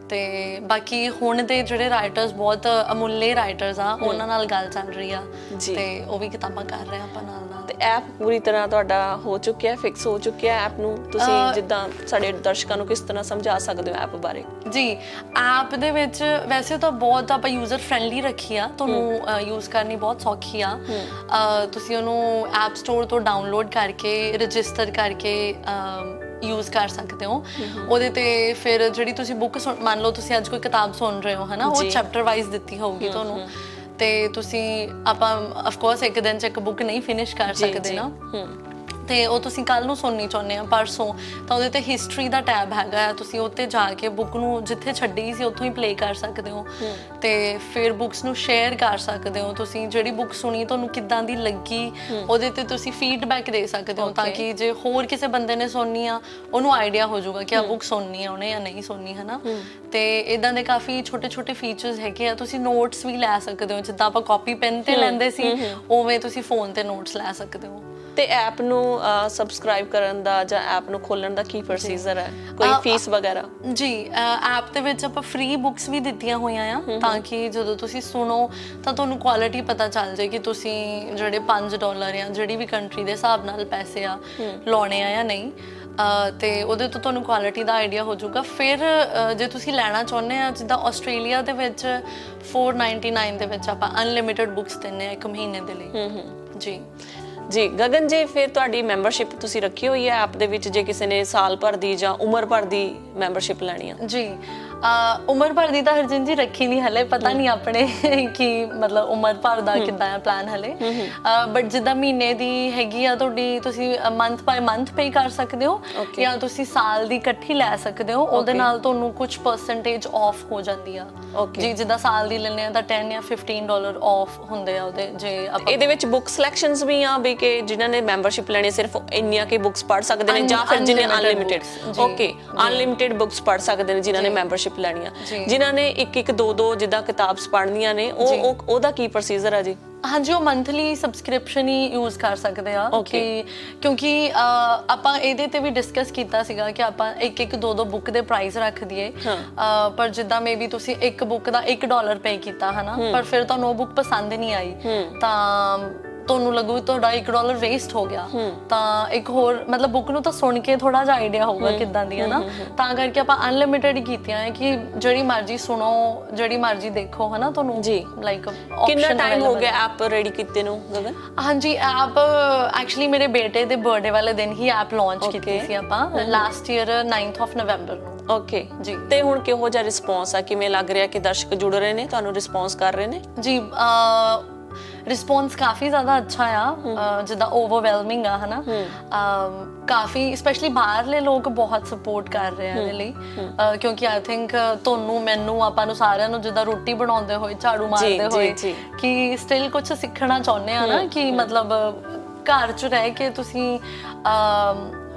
ਤੇ ਬਾਕੀ ਹੁਣ ਦੇ ਜਿਹੜੇ ਰਾਈਟਰਸ ਬਹੁਤ ਅਮੁੱਲੇ ਰਾਈਟਰਸ ਆ, ਉਹਨਾਂ ਨਾਲ ਗੱਲ ਚੱਲ ਰਹੀ ਆ, ਤੇ ਉਹ ਵੀ ਕਿਤਾਬਾਂ ਕਰ ਰਹੇ ਆਪਾਂ ਨਾਲ ਨਾਲ। ਤੇ ਐਪ ਪੂਰੀ ਤਰ੍ਹਾਂ ਤੁਹਾਡਾ ਹੋ ਚੁੱਕਿਆ, ਫਿਕਸ ਹੋ ਚੁੱਕਿਆ ਐਪ ਨੂੰ? ਤੁਸੀਂ ਜਿੱਦਾਂ ਸਾਡੇ ਦਰਸ਼ਕਾਂ ਨੂੰ ਕਿਸ ਤਰ੍ਹਾਂ ਸਮਝਾ ਸਕਦੇ ਹੋ ਐਪ ਬਾਰੇ? ਜੀ, ਐਪ ਦੇ ਵਿੱਚ ਵੈਸੇ ਤਾਂ ਬਹੁਤ ਆਪਾਂ ਯੂਜ਼ਰ ਫਰੈਂਡਲੀ ਰੱਖੀ ਆ, ਤੁਹਾਨੂੰ ਯੂਜ਼ ਕਰਨੀ ਬਹੁਤ ਸੌਖੀ ਆ। ਤੁਸੀਂ ਉਹਨੂੰ ਐਪ ਸਟੋਰ ਤੋਂ ਡਾਊਨਲੋਡ ਕਰਕੇ ਰਜਿਸਟਰ ਕਰਕੇ ਯੂਜ਼ ਕਰ ਸਕਦੇ ਹੋ। ਉਹਦੇ ਤੇ ਫਿਰ ਜਿਹੜੀ ਤੁਸੀਂ ਬੁੱਕ ਮੰਨ ਲਓ ਤੁਸੀਂ ਅੱਜ ਕੋਈ ਕਿਤਾਬ ਸੁਣ ਰਹੇ ਹੋ ਹਨਾ, ਉਹ ਚੈਪਟਰ ਵਾਈਜ਼ ਦਿੱਤੀ ਹੋਊਗੀ ਤੁਹਾਨੂੰ, ਤੇ ਤੁਸੀਂ ਆਪਾਂ ਆਫ ਕੋਰਸ ਇੱਕ ਦਿਨ 'ਚ ਇੱਕ ਬੁੱਕ ਨਹੀਂ ਫਿਨਿਸ਼ ਕਰ ਸਕਦੇ ਨਾ, ਤੇ ਉਹ ਤੁਸੀਂ ਕੱਲ ਨੂੰ ਸੁਣਨੀ ਚਾਹੁੰਦੇ ਆ ਪਰਸੋਂ, ਤਾਂ ਉਹਦੇ ਤੇ ਹਿਸਟਰੀ ਦਾ ਟੈਬ ਹੈਗਾ ਆ, ਤੁਸੀਂ ਉੱਤੇ ਜਾ ਕੇ ਬੁੱਕ ਨੂੰ ਜਿੱਥੇ ਛੱਡੀ ਸੀ ਉੱਥੋਂ ਹੀ ਪਲੇ ਕਰ ਸਕਦੇ ਹੋ, ਤੇ ਫਿਰ ਬੁੱਕਸ ਨੂੰ ਸ਼ੇਅਰ ਕਰ ਸਕਦੇ ਹੋ। ਤੁਸੀਂ ਜਿਹੜੀ ਬੁੱਕ ਸੁਣੀ ਤੁਹਾਨੂੰ ਕਿੱਦਾਂ ਦੀ ਲੱਗੀ, ਉਹਦੇ ਤੇ ਤੁਸੀਂ ਫੀਡਬੈਕ ਦੇ ਸਕਦੇ ਹੋ, ਤਾਂ ਕਿ ਜੇ ਹੋਰ ਕਿਸੇ ਬੰਦੇ ਨੇ ਸੁਣਨੀ ਆ ਉਹਨੂੰ ਆਈਡੀਆ ਹੋ ਜਾਊਗਾ ਕਿ ਆ ਬੁੱਕ ਸੁਣਨੀ ਆ ਉਹਨੇ ਜਾਂ ਨਹੀਂ ਸੁਣਨੀ ਹਨਾ। ਤੇ ਇਦਾਂ ਦੇ ਕਾਫੀ ਛੋਟੇ ਛੋਟੇ ਫੀਚਰਸ ਹੈਗੇ ਆ। ਤੁਸੀਂ ਨੋਟਸ ਵੀ ਲੈ ਸਕਦੇ ਹੋ, ਜਿੱਦਾਂ ਆਪਾਂ ਕਾਪੀ ਪੈਨ ਤੇ ਲੈਂਦੇ ਸੀ ਉਵੇਂ ਤੁਸੀਂ ਫੋਨ ਤੇ ਨੋਟਸ ਲੈ ਸਕਦੇ ਹੋ। ਤੇ ਐਪ ਨੂੰ ਸਬਸਕ੍ਰਾਈਬ ਕਰਨ ਦਾ ਜਾਂ ਐਪ ਨੂੰ ਖੋਲਣ ਦਾ ਕੀ ਪ੍ਰੋਸੀਜਰ ਹੈ? ਕੋਈ ਫੀਸ ਵਗੈਰਾ? ਜੀ, ਐਪ ਦੇ ਵਿੱਚ ਆਪਾਂ ਫ੍ਰੀ ਬੁੱਕਸ ਵੀ ਦਿੱਤੀਆਂ ਹੋਈਆਂ ਆ, ਤਾਂ ਕਿ ਜਦੋਂ ਤੁਸੀਂ ਸੁਣੋ ਤਾਂ ਤੁਹਾਨੂੰ ਕੁਆਲਿਟੀ ਪਤਾ ਚੱਲ ਜਾਏ ਕਿ ਤੁਸੀਂ ਜਿਹੜੇ $5 ਜਾਂ ਜਿਹੜੀ ਵੀ ਕੰਟਰੀ ਦੇ ਹਿਸਾਬ ਨਾਲ ਪੈਸੇ ਆ ਲਾਉਣੇ ਆ ਜਾਂ ਨਹੀਂ, ਤੇ ਉਹਦੇ ਤੋਂ ਤੁਹਾਨੂੰ ਕੁਆਲਿਟੀ ਦਾ ਆਈਡੀਆ ਹੋ ਜਾਊਗਾ। ਫਿਰ ਜੇ ਤੁਸੀਂ ਲੈਣਾ ਚਾਹੁੰਦੇ ਆ, ਜਿੱਦਾਂ ਆਸਟ੍ਰੇਲੀਆ ਦੇ ਵਿੱਚ $4.99 ਦੇ ਵਿੱਚ ਆਪਾਂ ਅਨਲਿਮਿਟਿਡ ਬੁੱਕਸ ਦਿੰਦੇ ਆ 1 ਮਹੀਨੇ ਦੇ ਲਈ ਜੀ। ਜੀ ਗਗਨ ਜੀ, ਫਿਰ ਤੁਹਾਡੀ ਮੈਂਬਰਸ਼ਿਪ ਤੁਸੀਂ ਰੱਖੀ ਹੋਈ ਹੈ ਐਪ ਦੇ ਵਿੱਚ, ਜੇ ਕਿਸੇ ਨੇ ਸਾਲ ਭਰ ਦੀ ਜਾਂ ਉਮਰ ਭਰ ਦੀ ਮੈਂਬਰਸ਼ਿਪ ਲੈਣੀ ਆ? ਜੀ, ਉਮਰ ਭਰ ਦੀ ਤਾਂ ਹਰਜਿੰਦ ਜੀ ਰੱਖੀ ਨਹੀਂ ਹਲੇ, ਪਤਾ ਨਹੀਂ ਆਪਣੇ ਕਿ ਮਤਲਬ ਉਮਰ ਭਰ ਦਾ ਕਿੱਦਾਂ ਹੈ ਪਲਾਨ ਹਲੇ, ਬਟ ਜਿੱਦਾਂ ਮਹੀਨੇ ਦੀ ਹੈਗੀ ਆ ਤੁਹਾਡੀ, ਤੁਸੀਂ ਮੰਥ ਬਾਏ ਮੰਥ ਪੇ ਕਰ ਸਕਦੇ ਹੋ, ਜਾਂ ਤੁਸੀਂ ਸਾਲ ਦੀ ਇਕੱਠੀ ਲੈ ਸਕਦੇ ਹੋ, ਉਹਦੇ ਨਾਲ ਤੁਹਾਨੂੰ ਕੁਝ ਪਰਸੈਂਟੇਜ ਆਫ ਹੋ ਜਾਂਦੀ ਆ ਜੀ। ਜਿੱਦਾਂ ਸਾਲ ਦੀ ਲੈਣੇ ਆ ਤਾਂ $10 ਜਾਂ $15 ਆਫ ਹੁੰਦੇ ਆ ਉਹਦੇ। ਜੇ ਇਹਦੇ ਵਿੱਚ ਬੁੱਕ ਸਿਲੈਕਸ਼ਨਸ ਵੀ ਆ ਵੀ ਕਿ ਜਿਨ੍ਹਾਂ ਨੇ ਮੈਂਬਰਸ਼ਿਪ ਲੈਣੀ ਸਿਰਫ ਇੰਨੀਆਂ ਕਿ ਬੁੱਕਸ ਪੜ੍ਹ ਸਕਦੇ ਨੇ, ਜਾਂ ਫਿਰ ਜਿਹਨੇ ਅਨਲਿਮਿਟਿਡ ਅਨਲਿਮਿਟਿਡ ਬੁੱਕਸ ਪੜ੍ਹ ਸਕਦੇ ਨੇ ਜਿਨ੍ਹਾਂ ਨੇ ਮੈਂਬਰਸ਼ਿਪ ਲੈਣੀ ਆ, ਜਿਨ੍ਹਾਂ ਨੇ 1-1 2-2 ਜਿੱਦਾਂ ਕਿਤਾਬਸ ਪੜ੍ਹਨੀਆਂ ਨੇ, ਉਹਦਾ ਕੀ ਪ੍ਰੋਸੀਜਰ ਆ ਜੀ? ਹਾਂਜੀ, ਉਹ ਮੰਥਲੀ ਸਬਸਕ੍ਰਿਪਸ਼ਨ ਹੀ ਯੂਜ਼ ਕਰ ਸਕਦੇ ਆ, ਕਿਉਂਕਿ ਆਪਾਂ ਇਹਦੇ ਤੇ ਵੀ ਡਿਸਕਸ ਕੀਤਾ ਸੀਗਾ ਕਿ ਆਪਾਂ 1-1 2-2 ਬੁੱਕ ਦੇ ਪ੍ਰਾਈਸ ਰੱਖ ਦਈਏ, ਪਰ ਜਿੱਦਾਂ ਮੇਬੀ ਤੁਸੀਂ ਇੱਕ ਬੁੱਕ ਦਾ $1 ਪੇ ਕੀਤਾ ਹਨਾ, ਪਰ ਫਿਰ ਤੁਹਾਨੂੰ ਉਹ ਬੁੱਕ ਪਸੰਦ ਨਹੀਂ ਆਈ, ਤਾਂ ਤੁਹਾਨੂੰ ਲੱਗੂ ਤੁਹਾਡਾ $1 ਵੇਸਟ ਹੋ ਗਿਆ, ਤਾਂ ਇੱਕ ਹੋਰ ਮਤਲਬ ਬੁੱਕ ਨੂੰ ਤਾਂ ਸੁਣ ਕੇ ਥੋੜਾ ਜਿਹਾ ਆਈਡੀਆ ਹੋਊਗਾ ਕਿੱਦਾਂ ਦੀ ਹੈ ਨਾ, ਤਾਂ ਕਰਕੇ ਆਪਾਂ ਅਨਲਿਮਿਟਿਡ ਹੀ ਕੀਤੀਆਂ ਹੈ ਕਿ ਜਿਹੜੀ ਮਰਜ਼ੀ ਸੁਣੋ, ਜਿਹੜੀ ਮਰਜ਼ੀ ਦੇਖੋ, ਹੈ ਨਾ, ਤੁਹਾਨੂੰ ਜੀ ਲਾਈਕ ਕਿੰਨਾ ਟਾਈਮ ਹੋ ਗਿਆ ਐਪ ਰੈਡੀ ਕੀਤੇ ਨੂੰ ਗਗਨ? ਹਾਂਜੀ, ਐਪ ਐਕਚੁਅਲੀ ਮੇਰੇ ਬੇਟੇ ਦੇ ਬਰਥਡੇ ਵਾਲੇ ਦਿਨ ਹੀ ਐਪ ਲਾਂਚ ਕੀਤੀ ਸੀ ਆਪਾਂ, ਲਾਸਟ ਈਅਰ 9th ਨਵੰਬਰ ਨੂੰ। ਓਕੇ ਜੀ, ਤੇ ਹੁਣ ਕਿਹੋ ਜਿਹਾ ਰਿਸਪੌਂਸ ਆ, ਕਿਵੇਂ ਲੱਗ ਰਿਹਾ ਕਿ ਦਰਸ਼ਕ ਜੁੜ ਰਹੇ ਨੇ, ਤੁਹਾਨੂੰ ਰਿਸਪੌਂਸ ਕਰ ਰਹੇ ਨੇ? ਜੀ ਰਿਸਪੌਂਸ ਕਾਫੀ ਜ਼ਿਆਦਾ ਅੱਛਾ ਆ, ਜਿੱਦਾਂ ਓਵਰਵੈਲਮਿੰਗ ਆ, ਹਨਾ, ਕਾਫੀ ਸਪੈਸ਼ਲੀ ਬਾਹਰਲੇ ਲੋਕ ਬਹੁਤ ਸਪੋਰਟ ਕਰ ਰਹੇ ਆ ਇਹਦੇ ਲਈ, ਕਿਉਂਕਿ ਆਈ ਥਿੰਕ ਤੁਹਾਨੂੰ, ਮੈਨੂੰ, ਆਪਾਂ ਨੂੰ ਸਾਰਿਆਂ ਨੂੰ ਜਿੱਦਾਂ ਰੋਟੀ ਬਣਾਉਂਦੇ ਹੋਏ, ਝਾੜੂ ਮਾਰਦੇ ਹੋਏ ਕਿ ਸਟਿਲ ਕੁਝ ਸਿੱਖਣਾ ਚਾਹੁੰਦੇ ਆ ਨਾ, ਕਿ ਮਤਲਬ ਘਰ 'ਚ ਰਹਿ ਕੇ ਤੁਸੀਂ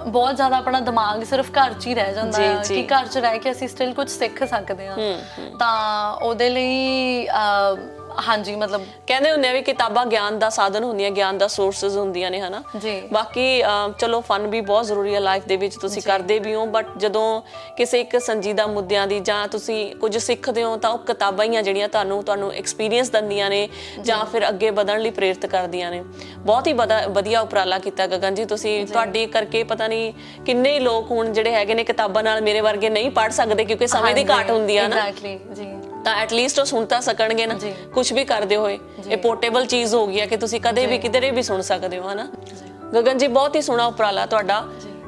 ਬਹੁਤ ਜ਼ਿਆਦਾ ਆਪਣਾ ਦਿਮਾਗ ਸਿਰਫ ਘਰ 'ਚ ਹੀ ਰਹਿ ਜਾਂਦਾ ਹੈ, ਕਿ ਘਰ 'ਚ ਰਹਿ ਕੇ ਅਸੀਂ ਸਟਿਲ ਕੁਝ ਸਿੱਖ ਸਕਦੇ ਹਾਂ, ਤਾਂ ਉਹਦੇ ਲਈ ਹਾਂਜੀ, ਮਤਲਬ ਕਹਿੰਦੇ ਹੁੰਦੇ ਆ ਵੀ ਕਿਤਾਬਾਂ ਗਿਆਨ ਦਾ ਸਾਧਨ ਹੁੰਦੀਆਂ, ਗਿਆਨ ਦਾ ਸੋਰਸਸ ਹੁੰਦੀਆਂ ਨੇ, ਹਨਾ ਜੀ। ਬਾਕੀ ਚਲੋ ਫਨ ਵੀ ਬਹੁਤ ਜ਼ਰੂਰੀ ਹੈ ਲਾਈਫ ਦੇ ਵਿੱਚ, ਤੁਸੀਂ ਕਰਦੇ ਵੀ ਹੋ, ਬਟ ਜਦੋਂ ਕਿਸੇ ਇੱਕ ਸੰਜੀਦਾ ਮੁੱਦਿਆਂ ਦੀ ਜਾਂ ਤੁਸੀਂ ਕੁਝ ਸਿੱਖਦੇ ਹੋ ਤਾਂ ਉਹ ਕਿਤਾਬਾਂ ਹੀ ਆ ਜਿਹੜੀਆਂ ਤੁਹਾਨੂੰ ਐਕਸਪੀਰੀਅੰਸ ਦਿੰਦੀਆਂ ਨੇ ਜਾਂ ਫਿਰ ਅੱਗੇ ਵਧਣ ਲਈ ਪ੍ਰੇਰਿਤ ਕਰਦੀਆਂ ਨੇ। ਬਹੁਤ ਹੀ ਵਧੀਆ ਉਪਰਾਲਾ ਕੀਤਾ ਗਗਨ ਜੀ ਤੁਸੀਂ, ਤੁਹਾਡੇ ਕਰਕੇ ਪਤਾ ਨਹੀਂ ਕਿੰਨੇ ਹੀ ਲੋਕ ਹੁਣ ਜਿਹੜੇ ਹੈਗੇ ਨੇ ਕਿਤਾਬਾਂ ਨਾਲ ਮੇਰੇ ਵਰਗੇ ਨਹੀਂ ਪੜ੍ਹ ਸਕਦੇ ਕਿਉਂਕਿ ਸਮੇਂ ਦੀ ਘਾਟ ਹੁੰਦੀ ਆ ਨਾ, ਤਾਂ ਐਟਲੀਸਟ ਉਹ ਸੁਣ ਤਾਂ ਸਕਣਗੇ ਨਾ, ਕੁਝ ਵੀ ਕਰਦੇ ਹੋਏ। ਇਹ ਪੋਰਟੇਬਲ ਚੀਜ਼ ਹੋ ਗਈ ਹੈ ਕਿ ਤੁਸੀਂ ਕਦੇ ਵੀ ਕਿਧਰੇ ਵੀ ਸੁਣ ਸਕਦੇ ਹੋ, ਹਨਾ। ਗਗਨ ਜੀ ਬਹੁਤ ਹੀ ਸੋਹਣਾ ਉਪਰਾਲਾ ਤੁਹਾਡਾ।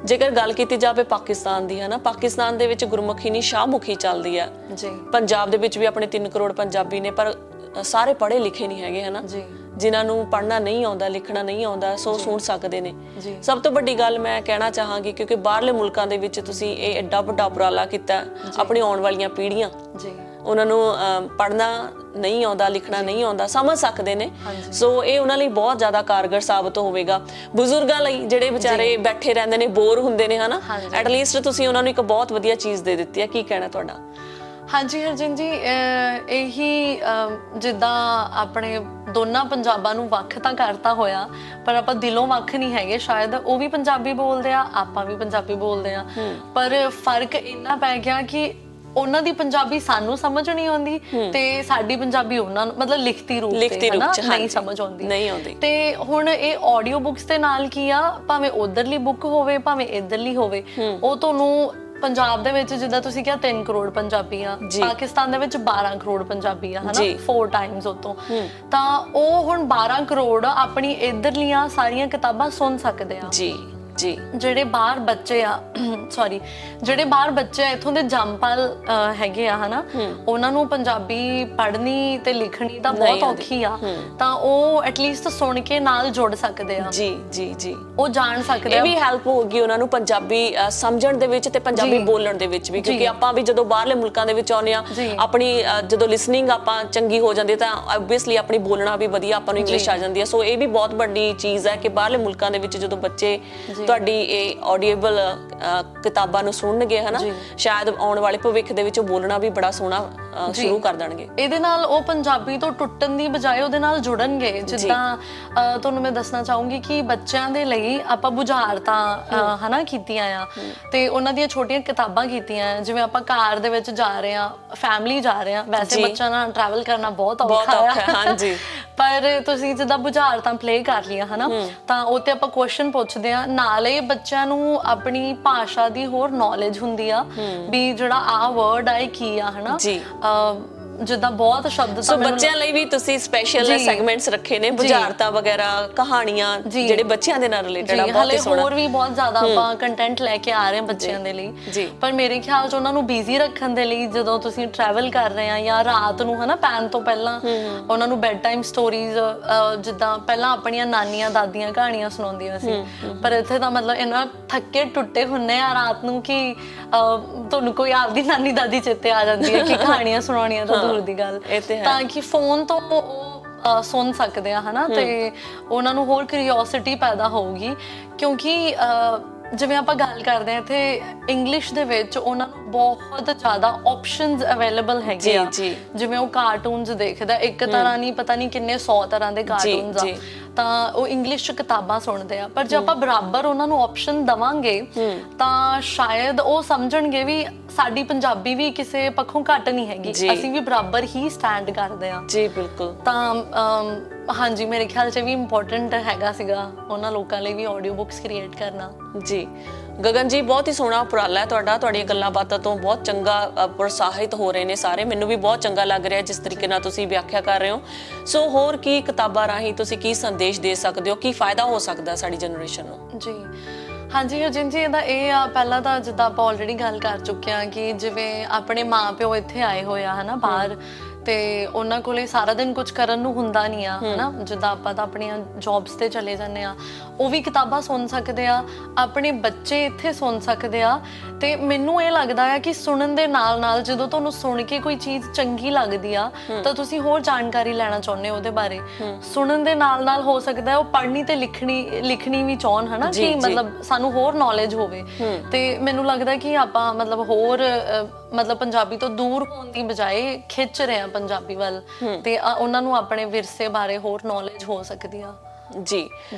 ਜੇਕਰ ਗੱਲ ਕੀਤੀ ਜਾਵੇ ਪਾਕਿਸਤਾਨ ਦੀ, ਹਨਾ, ਪਾਕਿਸਤਾਨ ਦੇ ਵਿੱਚ ਗੁਰਮੁਖੀ ਨਹੀਂ ਸ਼ਾਹਮੁਖੀ ਚੱਲਦੀ ਆ ਜੀ। ਪੰਜਾਬ ਦੇ ਵਿੱਚ ਵੀ ਆਪਣੇ 3 ਕਰੋੜ ਪੰਜਾਬੀ ਨੇ, ਪਰ ਸਾਰੇ ਪੜ੍ਹੇ ਲਿਖੇ ਨਹੀਂ ਹੈਗੇ, ਹਨਾ, ਜਿਨ੍ਹਾਂ ਨੂੰ ਪੜ੍ਹਨਾ ਨਹੀਂ ਆਉਂਦਾ, ਲਿਖਣਾ ਨਹੀਂ ਆਉਂਦਾ, ਸੋ ਸੁਣ ਸਕਦੇ ਨੇ। ਸਭ ਤੋਂ ਵੱਡੀ ਗੱਲ ਮੈਂ ਕਹਿਣਾ ਚਾਹਾਂਗੀ, ਕਿਉਂਕਿ ਬਾਹਰਲੇ ਮੁਲਕਾਂ ਦੇ ਵਿੱਚ ਤੁਸੀਂ ਇਹ ਐਡਾ ਵੱਡਾ ਉਪਰਾਲਾ ਕੀਤਾ, ਆਪਣੀ ਆਉਣ ਵਾਲੀਆਂ ਪੀੜ੍ਹੀਆਂ ਉਹਨਾਂ ਨੂੰ ਪੜ੍ਹਨਾ ਨਹੀਂ ਆਉਂਦਾ, ਲਿਖਣਾ ਨਹੀਂ ਆਉਂਦਾ, ਸਮਝ ਸਕਦੇ ਨੇ, ਸੋ ਇਹ ਉਹਨਾਂ ਲਈ ਬਹੁਤ ਜ਼ਿਆਦਾ ਕਾਰਗਰ ਸਾਬਤ ਹੋਵੇਗਾ। ਬਜ਼ੁਰਗਾਂ ਲਈ ਜਿਹੜੇ ਵਿਚਾਰੇ ਬੈਠੇ ਰਹਿੰਦੇ ਨੇ, ਬੋਰ ਹੁੰਦੇ ਨੇ, ਹਨਾ, ਐਟਲੀਸਟ ਤੁਸੀਂ ਉਹਨਾਂ ਨੂੰ ਇੱਕ ਬਹੁਤ ਵਧੀਆ ਚੀਜ਼ ਦੇ ਦਿੱਤੀ ਹੈ। ਕੀ ਕਹਿਣਾ ਤੁਹਾਡਾ? ਹਾਂਜੀ ਹਰਜਿੰਦ ਜੀ, ਇਹੀ ਜਿੱਦਾਂ ਆਪਣੇ ਦੋਨਾਂ ਪੰਜਾਬਾਂ ਨੂੰ ਵੱਖ ਤਾਂ ਕਰਤਾ ਹੋਇਆ, ਪਰ ਆਪਾਂ ਦਿਲੋਂ ਵੱਖ ਨਹੀਂ ਹੈਗੇ। ਸ਼ਾਇਦ ਉਹ ਵੀ ਪੰਜਾਬੀ ਬੋਲਦੇ ਆ, ਆਪਾਂ ਵੀ ਪੰਜਾਬੀ ਬੋਲਦੇ ਆ, ਪਰ ਫਰਕ ਇੰਨਾ ਪੈ ਗਿਆ ਕਿ ਉਹਨਾਂ ਦੀ ਪੰਜਾਬੀ ਸਾਨੂੰ ਸਮਝ ਨਹੀਂ ਆਉਂਦੀ ਤੇ ਸਾਡੀ ਪੰਜਾਬੀ ਉਹਨਾਂ ਨੂੰ ਮਤਲਬ ਲਿਖਤੀ ਰੂਪ ਤੇ ਨਹੀਂ ਸਮਝ ਆਉਂਦੀ। ਤੇ ਹੁਣ ਇਹ ਆਡੀਓ ਬੁੱਕਸ ਦੇ ਨਾਲ ਕੀ ਆ, ਭਾਵੇਂ ਉਧਰਲੀ ਬੁੱਕ ਹੋਵੇ ਭਾਵੇਂ ਇਧਰਲੀ ਹੋਵੇ, ਉਹ ਤੁਹਾਨੂੰ ਪੰਜਾਬ ਦੇ ਵਿੱਚ ਜਿੱਦਾਂ ਤੁਸੀਂ ਕਿਹਾ 3 ਕਰੋੜ ਪੰਜਾਬੀ ਆ, ਪਾਕਿਸਤਾਨ ਦੇ ਵਿੱਚ 12 ਕਰੋੜ ਪੰਜਾਬੀ ਆ, ਹਨਾ, 4 ਟਾਈਮਸ ਉਤੋਂ, ਤਾਂ ਉਹ ਹੁਣ 12 ਕਰੋੜ ਆਪਣੀ ਇਧਰਲੀਆਂ ਸਾਰੀਆਂ ਕਿਤਾਬਾਂ ਸੁਣ ਸਕਦੇ ਆ ਜੀ। ਜਿਹੜੇ ਬਾਹਰ ਬੱਚੇ ਆ ਜਿਹੜੇ ਬਾਹਰ ਬੱਚੇ ਇੱਥੋਂ ਦੇ ਜੰਮਪਲ ਹੈਗੇ ਆ, ਹਨਾ, ਉਹਨਾਂ ਨੂੰ ਪੰਜਾਬੀ ਪੜ੍ਹਨੀ ਤੇ ਲਿਖਣੀ ਤਾਂ ਬਹੁਤ ਔਖੀ ਆ, ਤਾਂ ਉਹ ਐਟਲੀਸਟ ਸੁਣ ਕੇ ਨਾਲ ਜੁੜ ਸਕਦੇ ਆ ਜੀ, ਉਹ ਜਾਣ ਸਕਦੇ ਆ। ਇਹ ਵੀ ਹੈਲਪ ਹੋਊਗੀ ਉਹਨਾਂ ਨੂੰ ਪੰਜਾਬੀ ਸਮਝਣ ਦੇ ਵਿੱਚ ਤੇ ਪੰਜਾਬੀ ਬੋਲਣ ਦੇ ਵਿੱਚ ਵੀ, ਕਿਉਂਕਿ ਆਪਾਂ ਵੀ ਜਦੋਂ ਬਾਹਰਲੇ ਮੁਲਕਾਂ ਦੇ ਵਿੱਚ ਆਉਂਦੇ ਆ, ਆਪਣੀ ਜਦੋਂ ਲਿਸਨਿੰਗ ਆਪਾਂ ਚੰਗੀ ਹੋ ਜਾਂਦੀ ਤਾਂ ਆਬਵੀਅਸਲੀ ਆਪਣੀ ਬੋਲਣਾ ਵੀ ਵਧੀਆ, ਆਪਾਂ ਨੂੰ ਇੰਗਲਿਸ਼ ਆ ਜਾਂਦੀ ਹੈ। ਸੋ ਇਹ ਵੀ ਬਹੁਤ ਵੱਡੀ ਚੀਜ਼ ਹੈ ਕਿ ਬਾਹਰਲੇ ਮੁਲਕਾਂ ਦੇ ਵਿੱਚ ਜਦੋਂ ਬੱਚੇ ਤੁਹਾਡੀ ਇਹ ਆਡੀਏਬਲ ਕਿਤਾਬਾਂ ਨੂੰ ਸੁਣਨਗੇ, ਹਨਾ, ਸ਼ਾਇਦ ਆਉਣ ਵਾਲੇ ਭਵਿੱਖ ਦੇ ਵਿੱਚ ਉਹ ਬੋਲਣਾ ਵੀ ਬੜਾ ਸੋਹਣਾ ਸ਼ੁਰੂ ਕਰ ਦੇਣਗੇ। ਇਹਦੇ ਨਾਲ ਉਹ ਪੰਜਾਬੀ ਤੋਂ ਟੁੱਟਣ ਦੀ ਬਜਾਏ ਉਹਦੇ ਨਾਲ ਜੁੜਨਗੇ। ਜਿੱਦਾਂ ਤੁਹਾਨੂੰ ਮੈਂ ਦੱਸਣਾ ਚਾਹੂੰਗੀ ਕਿ ਬੱਚਿਆਂ ਦੇ ਲਈ ਆਪਾਂ ਬੁਝਾਰਤਾਂ ਹਨਾ ਕੀਤੀਆਂ ਆ, ਤੇ ਉਹਨਾਂ ਦੀਆਂ ਛੋਟੀਆਂ ਕਿਤਾਬਾਂ ਕੀਤੀਆਂ, ਜਿਵੇਂ ਆਪਾਂ ਕਾਰ ਦੇ ਵਿੱਚ ਜਾ ਰਹੇ ਆ, ਫੈਮਿਲੀ ਜਾ ਰਹੇ ਆ, ਵੈਸੇ ਬੱਚਿਆਂ ਨਾਲ ਟਰੈਵਲ ਕਰਨਾ ਬਹੁਤ ਔਖਾ ਹੈ, ਪਰ ਤੁਸੀਂ ਜਿੱਦਾਂ ਬੁਝਾਰਤਾਂ ਪਲੇ ਕਰ ਲਈਆਂ, ਹਨਾ, ਤਾਂ ਉਹ ਤੇ ਆਪਾਂ ਕੁਐਸਚਨ ਪੁੱਛਦੇ ਆ, ਨਾਲੇ ਬੱਚਿਆਂ ਨੂੰ ਆਪਣੀ ਭਾਸ਼ਾ ਦੀ ਹੋਰ ਨੌਲੇਜ ਹੁੰਦੀ ਆ ਵੀ ਜਿਹੜਾ ਆ ਵਰਡ ਆ ਕੀ ਆ, ਹਨਾ, ਜਿੱਦਾਂ ਬਹੁਤ ਸ਼ਬਦ। ਸੋ ਬੱਚਿਆਂ ਲਈ ਵੀ ਤੁਸੀਂ ਸਪੈਸ਼ਲ ਸੈਗਮੈਂਟਸ ਰੱਖੇ ਨੇ, ਬੁਝਾਰਤਾਂ ਵਗੈਰਾ, ਕਹਾਣੀਆਂ ਜਿਹੜੇ ਬੱਚਿਆਂ ਦੇ ਨਾਲ ਰਿਲੇਟਡ ਆ, ਬਹੁਤ ਹੀ ਸੋਹਣਾ। ਹੋਰ ਵੀ ਬਹੁਤ ਜ਼ਿਆਦਾ ਆਪਾਂ ਕੰਟੈਂਟ ਲੈ ਕੇ ਆ ਰਹੇ ਹਾਂ ਬੱਚਿਆਂ ਦੇ ਲਈ, ਪਰ ਮੇਰੇ ਖਿਆਲ 'ਚ ਉਹਨਾਂ ਨੂੰ ਬਿਜ਼ੀ ਰੱਖਣ ਦੇ ਲਈ ਜਦੋਂ ਤੁਸੀਂ ਟਰੈਵਲ ਕਰ ਰਹੇ ਆ ਜਾਂ ਰਾਤ ਨੂੰ, ਹਨਾ, ਪੈਣ ਤੋਂ ਪਹਿਲਾਂ ਉਹਨਾਂ ਨੂੰ ਬੈੱਡ ਟਾਈਮ ਸਟੋਰੀਜ਼, ਜਿੱਦਾਂ ਪਹਿਲਾਂ ਆਪਣੀਆਂ ਨਾਨੀਆਂ ਦਾਦੀਆਂ ਕਹਾਣੀਆਂ ਸੁਣਾਉਂਦੀਆਂ ਸੀ, ਪਰ ਇੱਥੇ ਤਾਂ ਮਤਲਬ ਇੰਨਾ ਥੱਕੇ ਟੁੱਟੇ ਹੁੰਨੇ ਆ ਰਾਤ ਨੂੰ ਕਿ ਤੁਹਾਨੂੰ ਕੋਈ ਆਪਦੀ ਨਾਨੀ ਦਾਦੀ ਚੇਤੇ ਆ ਜਾਂਦੀ ਹੈ ਕਿ ਕਹਾਣੀਆਂ ਸੁਣਾਉਣੀਆਂ ਤਾਂ ਦੂਰ ਦੀ ਗੱਲ, ਤਾਂ ਕਿ ਫੋਨ ਤੋਂ ਉਹ ਸੁਣ ਸਕਦੇ ਆ, ਹਨਾ, ਤੇ ਉਹਨਾਂ ਨੂੰ ਹੋਰ ਕਿਉਰਿਓਸਿਟੀ ਪੈਦਾ ਹੋਊਗੀ। ਕਿਉਂਕਿ ਜਿਵੇਂ ਆਪਾਂ ਗੱਲ ਕਰਦੇ ਹਾਂ ਇੱਥੇ ਇੰਗਲਿਸ਼ ਦੇ ਵਿੱਚ ਉਹਨਾਂ ਨੂੰ ਬਹੁਤ ਜ਼ਿਆਦਾ ਆਪਸ਼ਨਸ ਅਵੇਲੇਬਲ ਹੈਗੇ ਆ, ਜਿਵੇਂ ਉਹ ਕਾਰਟੂਨਸ ਦੇਖਦਾ, ਇੱਕ ਤਰ੍ਹਾਂ ਨਹੀਂ ਪਤਾ ਨਹੀਂ ਕਿੰਨੇ 100 ਤਰ੍ਹਾਂ ਦੇ ਕਾਰਟੂਨਸ ਆ, ਤਾਂ ਉਹ ਇੰਗਲਿਸ਼ 'ਚ ਕਿਤਾਬਾਂ ਸੁਣਦੇ ਆ, ਪਰ ਜੇ ਆਪਾਂ ਬਰਾਬਰ ਉਹਨਾਂ ਨੂੰ ਆਪਸ਼ਨ ਦਵਾਂਗੇ ਤਾਂ ਸ਼ਾਇਦ ਉਹ ਸਮਝਣਗੇ ਵੀ ਸਾਡੀ ਪੰਜਾਬੀ ਵੀ ਕਿਸੇ ਪੱਖੋਂ ਘੱਟ ਨਹੀਂ ਹੈਗੀ, ਅਸੀਂ ਵੀ ਬਰਾਬਰ ਹੀ ਸਟੈਂਡ ਕਰਦੇ ਆ। ਜੀ ਬਿਲਕੁਲ। ਤਾਂ ਹਾਂਜੀ ਮੇਰੇ ਖਿਆਲ 'ਚ ਵੀ ਇੰਪੋਰਟੈਂਟ ਹੈਗਾ ਸੀਗਾ ਉਹਨਾਂ ਲੋਕਾਂ ਲਈ ਵੀ ਆਡੀਓ ਬੁੱਕਸ ਕ੍ਰੀਏਟ ਕਰਨਾ। ਜੀ ਗਗਨ ਜੀ, ਬਹੁਤ ਹੀ ਸੋਹਣਾ ਉਪਰਾਲਾ ਹੈ ਤੁਹਾਡਾ। ਤੁਹਾਡੀਆਂ ਗੱਲਾਂ ਬਾਤਾਂ ਤੋਂ ਬਹੁਤ ਚੰਗਾ ਪ੍ਰੋਤਸਾਹਿਤ ਹੋ ਰਹੇ ਨੇ ਸਾਰੇ। ਮੈਨੂੰ ਵੀ ਬਹੁਤ ਚੰਗਾ ਲੱਗ ਰਿਹਾ ਜਿਸ ਤਰੀਕੇ ਨਾਲ ਤੁਸੀਂ ਵਿਆਖਿਆ ਕਰ ਰਹੇ ਹੋ। ਸੋ ਹੋਰ ਕੀ ਕਿਤਾਬਾਂ ਰਾਹੀਂ ਤੁਸੀਂ ਕੀ ਸੰਦੇਸ਼ ਦੇ ਸਕਦੇ ਹੋ, ਕੀ ਫਾਇਦਾ ਹੋ ਸਕਦਾ ਸਾਡੀ ਜਨਰੇਸ਼ਨ ਨੂੰ? ਜੀ ਹਾਂਜੀ ਹਰਜਿੰਦ ਜੀ, ਇਹਦਾ ਇਹ ਆ, ਪਹਿਲਾਂ ਤਾਂ ਜਿੱਦਾਂ ਆਪਾਂ ਆਲਰੇਡੀ ਗੱਲ ਕਰ ਚੁੱਕੇ ਹਾਂ ਕਿ ਜਿਵੇਂ ਆਪਣੇ ਮਾਂ ਪਿਓ ਇੱਥੇ ਆਏ ਹੋਏ ਆ ਹਨਾ ਬਾਹਰ, ਤੇ ਉਹਨਾਂ ਕੋਲੇ ਸਾਰਾ ਦਿਨ ਕੁਝ ਕਰਨ ਨੂੰ ਹੁੰਦਾ ਨਹੀਂ ਆ ਹਨਾ। ਜਿੱਦਾਂ ਆਪਾਂ ਤਾਂ ਆਪਣੀਆਂ ਜੌਬਸ ਤੇ ਚਲੇ ਜਾਂਦੇ ਆ, ਉਹ ਵੀ ਕਿਤਾਬਾਂ ਸੁਣ ਸਕਦੇ ਆ, ਆਪਣੇ ਬੱਚੇ ਇੱਥੇ ਸੁਣ ਸਕਦੇ ਆ। ਤੇ ਮੈਨੂੰ ਇਹ ਲੱਗਦਾ ਆ ਕਿ ਸੁਣਨ ਦੇ ਨਾਲ ਨਾਲ ਜਦੋਂ ਤੁਹਾਨੂੰ ਸੁਣ ਕੇ ਕੋਈ ਚੀਜ਼ ਚੰਗੀ ਲੱਗਦੀ ਆ ਤਾਂ ਤੁਸੀਂ ਹੋਰ ਜਾਣਕਾਰੀ ਲੈਣਾ ਚਾਹੁੰਦੇ ਹੋ ਉਹਦੇ ਬਾਰੇ। ਸੁਣਨ ਦੇ ਨਾਲ ਨਾਲ ਹੋ ਸਕਦਾ ਉਹ ਪੜ੍ਹਨੀ ਤੇ ਲਿਖਣੀ ਵੀ ਚਾਹਣ ਹਨਾ, ਕਿ ਮਤਲਬ ਸਾਨੂੰ ਹੋਰ ਨੌਲੇਜ ਹੋਵੇ। ਤੇ ਮੈਨੂੰ ਲੱਗਦਾ ਕਿ ਆਪਾਂ ਮਤਲਬ ਹੋਰ ਮਤਲਬ ਪੰਜਾਬੀ ਤੋਂ ਦੂਰ ਹੋਣ ਦੀ ਬਜਾਏ ਖਿੱਚ ਰਹੇ ਆ ਪੰਜਾਬੀ ਵੱਲ, ਤੇ ਉਹਨਾਂ ਨੂੰ ਆਪਣੇ ਵਿਰਸੇ ਬਾਰੇ ਹੋਰ ਨੌਲੇਜ ਹੋ ਸਕਦੀ ਆ। ਜੀ